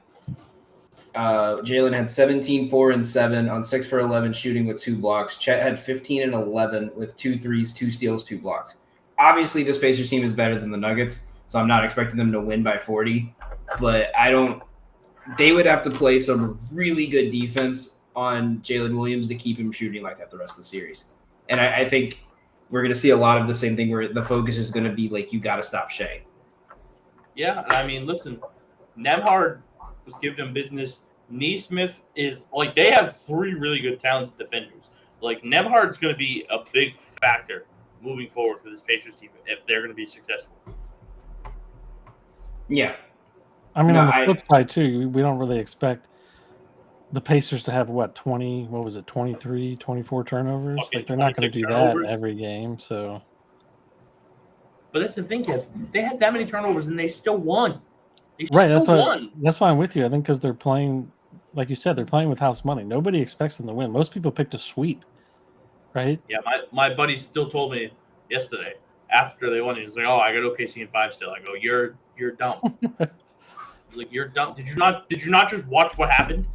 Jalen had 17, 4, and 7 on 6 for 11 shooting with 2 blocks. Chet had 15 and 11 with 2 threes, 2 steals, 2 blocks. Obviously, this Pacers team is better than the Nuggets, so I'm not expecting them to win by 40. But they would have to play some really good defense on Jalen Williams to keep him shooting like that the rest of the series. And I think we're going to see a lot of the same thing where the focus is going to be like, you got to stop Shea. Yeah, I mean, listen, Nembhard was giving them business. Neesmith is like they have 3 really good talented defenders. Like Nembhard's going to be a big factor moving forward for this Pacers team if they're going to be successful. Yeah. I mean, on the flip side too, we don't really expect the Pacers to have 23, 24 turnovers. Like they're not going to do that every game. So, but that's the thing, Kev. They had that many turnovers and they still won. That's why I'm with you. I think because they're playing, like you said, they're playing with house money. Nobody expects them to win. Most people picked a sweep, right? Yeah, my buddy still told me yesterday after they won. He was like, "Oh, I got OKC in 5 still." I go, "You're dumb." Like, you're dumb. Did you not just watch what happened?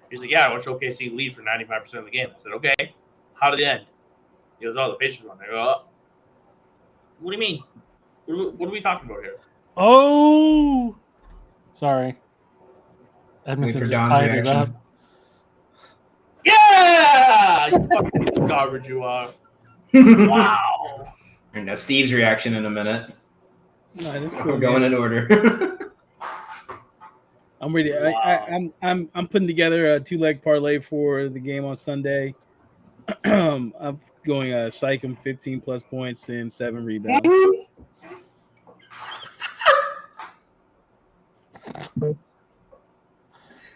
He's like, "Yeah, I watched OKC lead for 95% of the game." I said, "Okay, how did it end?" He goes, "Oh, the Pacers won." I go, "Oh, what do you mean? What are we talking about here?" Oh, sorry. Edmonton just tied it up. Yeah! You fucking garbage you are. Wow. And now Steve's reaction in a minute. No, that's cool, we're going in order. I'm ready. Wow. I'm putting together a 2-leg parlay for the game on Sunday. I'm going Sycam 15 plus points and 7 rebounds.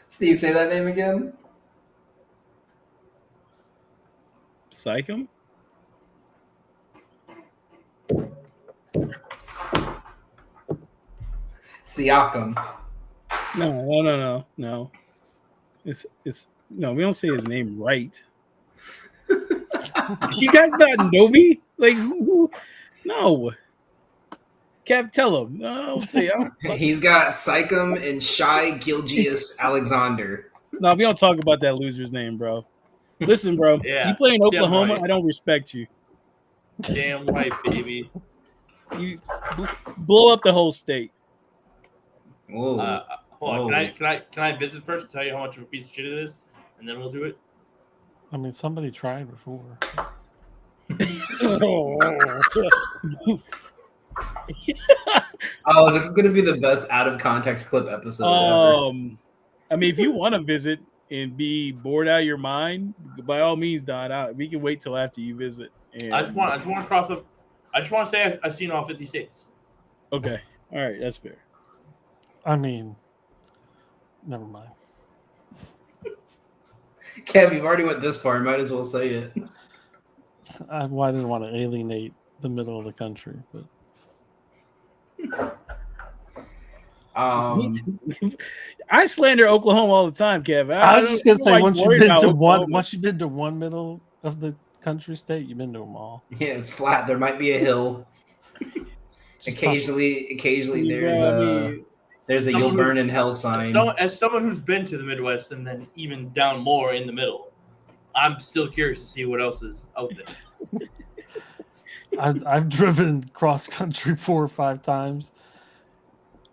Steve, say that name again. Sycam? Siakam. No. It's no, we don't say his name right. You guys not know me? Like, no. Kev, tell him. No, say he's got Sycam and Shai Gilgeous-Alexander. No, we don't talk about that loser's name, bro. Listen, bro. You play in Oklahoma, right. I don't respect you. Damn right, baby. You blow up the whole state. Hold on. Can I visit first and tell you how much of a piece of shit it is, and then we'll do it? I mean, somebody tried before. Oh, this is gonna be the best out of context clip episode ever. I mean, if you want to visit and be bored out of your mind, by all means, Don. We can wait till after you visit. And I just want to cross up. I just want to say I've seen all 50 states. Okay, all right, that's fair. I mean, never mind. Kev, you've already went this far. Might as well say it. I didn't want to alienate the middle of the country, but. I slander Oklahoma all the time, Kev. I was just gonna say once you've been to one middle of the country state, you've been to them all. Yeah, it's flat. There might be a hill. Occasionally, there's a "You'll burn in hell" sign. As someone who's been to the Midwest and then even down more in the middle, I'm still curious to see what else is out there. I've driven cross country 4 or 5 times.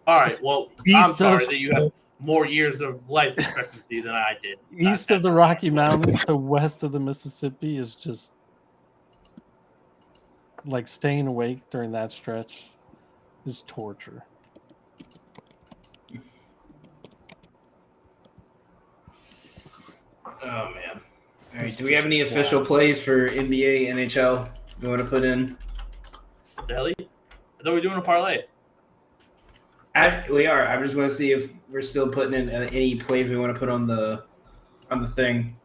All right. Well, I'm East sorry of- that you have more years of life expectancy than I did. East of the Rocky Mountains to west of the Mississippi is just like staying awake during that stretch is torture. Oh man! All right. Do we have any official plays for NBA, NHL? You want to put in? Deli? I thought we were doing a parlay. We are. I just want to see if we're still putting in any plays we want to put on the thing.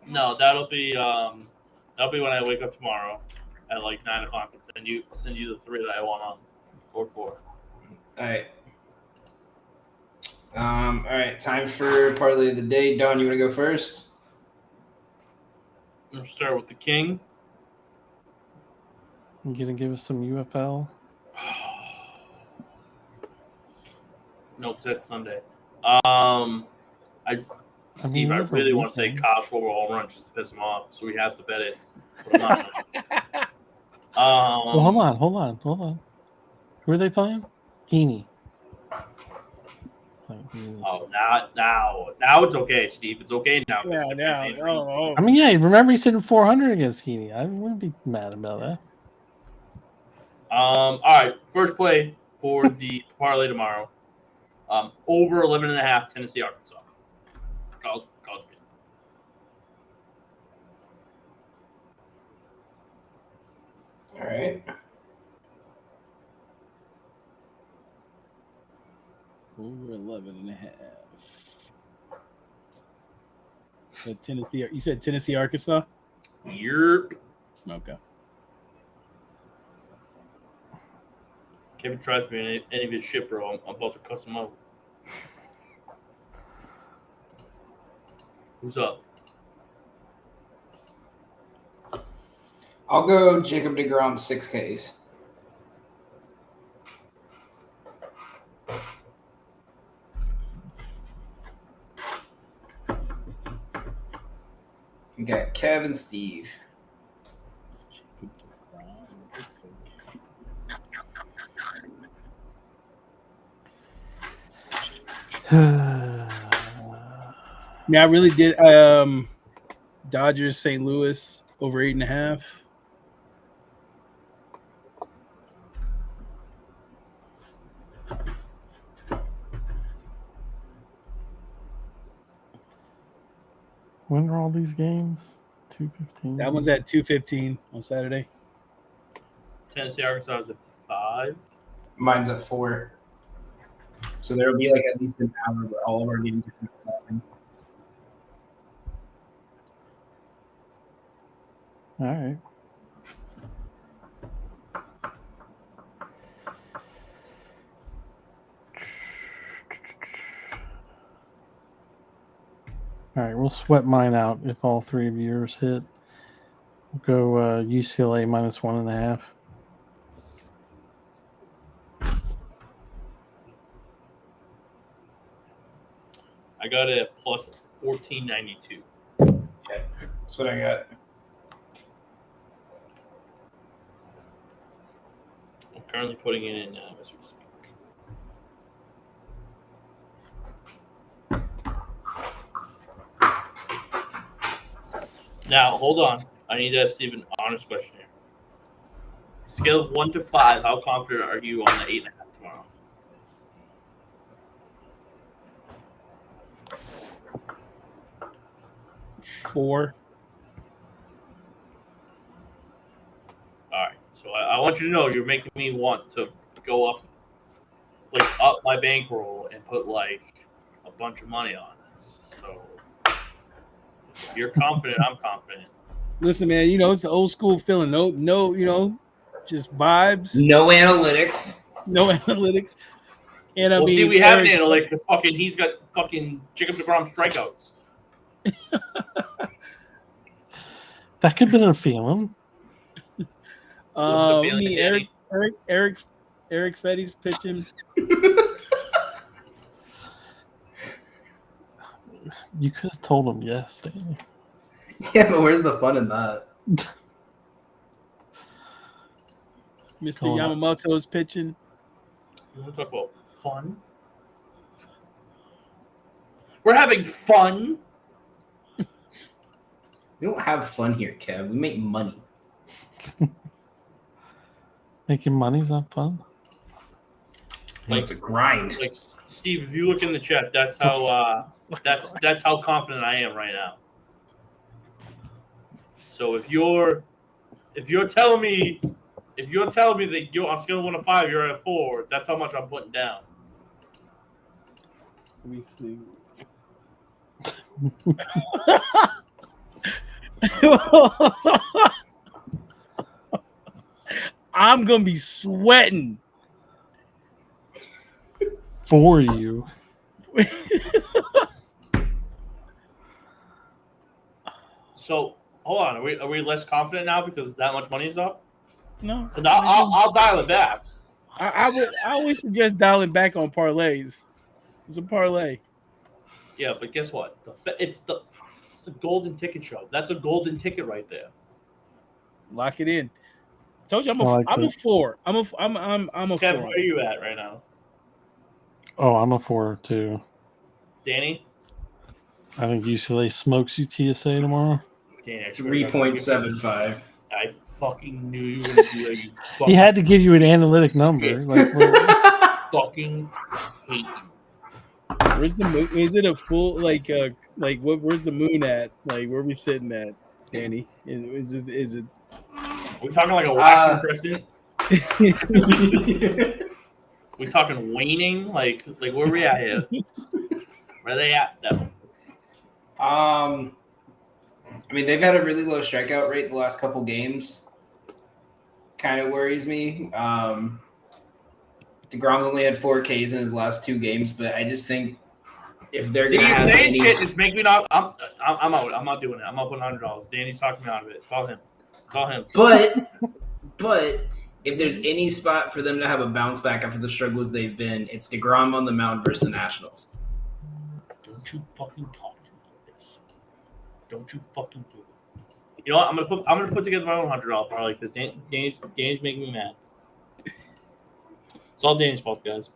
No, that'll be when I wake up tomorrow at like 9 o'clock and send you the 3 that I want on or 4. All right. All right. Time for parlay of the day. Don, you want to go first? I'm gonna start with the King. You gonna give us some UFL? No, because that's Sunday. it Steve, I is a really want to take weekend. Kyle Schwarber home run just to piss him off, so he has to bet it. But I'm not. Well, hold on. Who are they playing? Heaney. Oh, now it's okay, Steve. It's okay now. I mean, yeah. Remember, he's hitting 400 against Heaney. I wouldn't be mad about that. All right, first play for the parlay tomorrow. Over 11.5 Tennessee, Arkansas. College baseball. All right. Over 11.5. So Tennessee. You said Tennessee, Arkansas? Yep. Okay. Kevin tries me in any of his shit, bro. I'm about to cuss him out. Who's up? I'll go Jacob deGrom 6Ks. We got Kev and Steve. Yeah, I really did. Dodgers, St. Louis over 8.5. When are all these games? 2:15. That one's at 2:15 on Saturday. Tennessee, Arkansas is at 5. Mine's at 4. So there'll be like at least an hour where all of our games are happening. All right. All right, we'll sweat mine out if all 3 of yours hit. We'll go UCLA minus 1.5. I got it at plus 1492. Okay, that's what I got. I'm currently putting it in as we speak. Now, hold on. I need to ask Steve an honest question here. Scale of 1 to 5, how confident are you on the 8.5 tomorrow? Four. All right. So I want you to know you're making me want to go up my bankroll and put like a bunch of money on this. So if you're confident, I'm confident. Listen, man, it's the old school feeling. No, just vibes. No analytics. No analytics. And I Well, mean, see, we have an Eric, analytic because he's got fucking Jacob deGrom strikeouts. That could have been a feeling. Wasn't a feeling, Danny. Eric Fetty's pitching. You could have told him yes, Danny. Yeah, but where's the fun in that? Mr. Going up. Yamamoto's pitching. You want to talk about fun? We're having fun. We don't have fun here, Kev. We make money. Making money's not fun. Like- It's a grind. Like Steve, if you look in the chat, that's how that's how confident I am right now. So if you're telling me that I'm scale of 1 to 5, you're at a 4, that's how much I'm putting down. Let me see. I'm gonna be sweating. For you. So hold on, are we less confident now because that much money is up? No, 'Cause I'll dial it back. I always suggest dialing back on parlays. It's a parlay. Yeah, but guess what? It's the golden ticket show. That's a golden ticket right there. Lock it in. Told you I'm I like a that. 4. I'm a Kev, 4. where are you at right now? Oh, I'm a 4 too. Danny? I think UCLA smokes UTSA tomorrow. Danny, I swear to God, 3.75. I fucking knew you were gonna do that. You He had to give you an analytic number. Like, fucking hate you. Where's the moon? Is it a full like what? Where's the moon at? Like where are we sitting at, Danny? Is it? Are we talking like a waxing crescent? We talking waning? Like where are we at here? Where are they at though? I mean, they've had a really low strikeout rate the last couple games. Kind of worries me. DeGrom only had 4 Ks in his last 2 games, but I just think if they're going to have saying any... shit is make me not. I'm out. I'm not doing it. I'm up $100. Danny's talking me out of it. It's all him. It's all him. But if there's any spot for them to have a bounce back after the struggles they've been, it's DeGrom on the mound versus the Nationals. Don't you fucking talk to me like this. Don't you fucking do it. You know what? I'm gonna put together my own $100 parlay because Danny's making me mad. It's all Danny's fault, guys.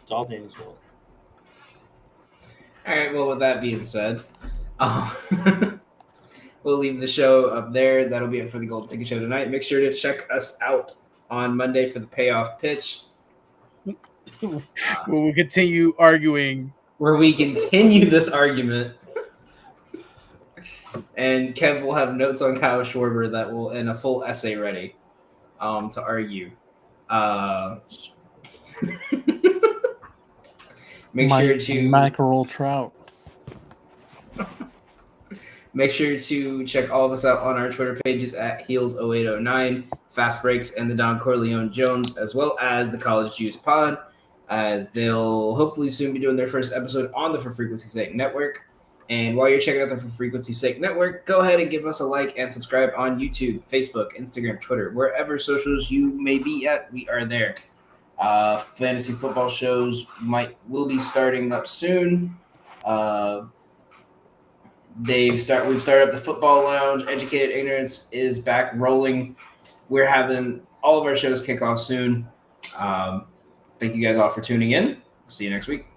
It's all Danny's fault. All right, well, with that being said, we'll leave the show up there. That'll be it for the Golden Ticket Show tonight. Make sure to check us out on Monday for the payoff pitch. We'll continue arguing. Where we continue this argument. And Kev will have notes on Kyle Schwarber that will, and a full essay ready to argue. Make sure to mackerel trout. Make sure to check all of us out on our Twitter pages at Heels0809, Fast Breaks, and the Don Corleone Jones, as well as the College Juice Pod, as they'll hopefully soon be doing their first episode on the For Frequency's Sake Network. And while you're checking out the For Frequency's Sake Network, go ahead and give us a like and subscribe on YouTube, Facebook, Instagram, Twitter, wherever socials you may be at, we are there. Fantasy football shows will be starting up soon. We've started up the Football Lounge. Educated Ignorance is back rolling. We're having all of our shows kick off soon. Thank you guys all for tuning in. See you next week.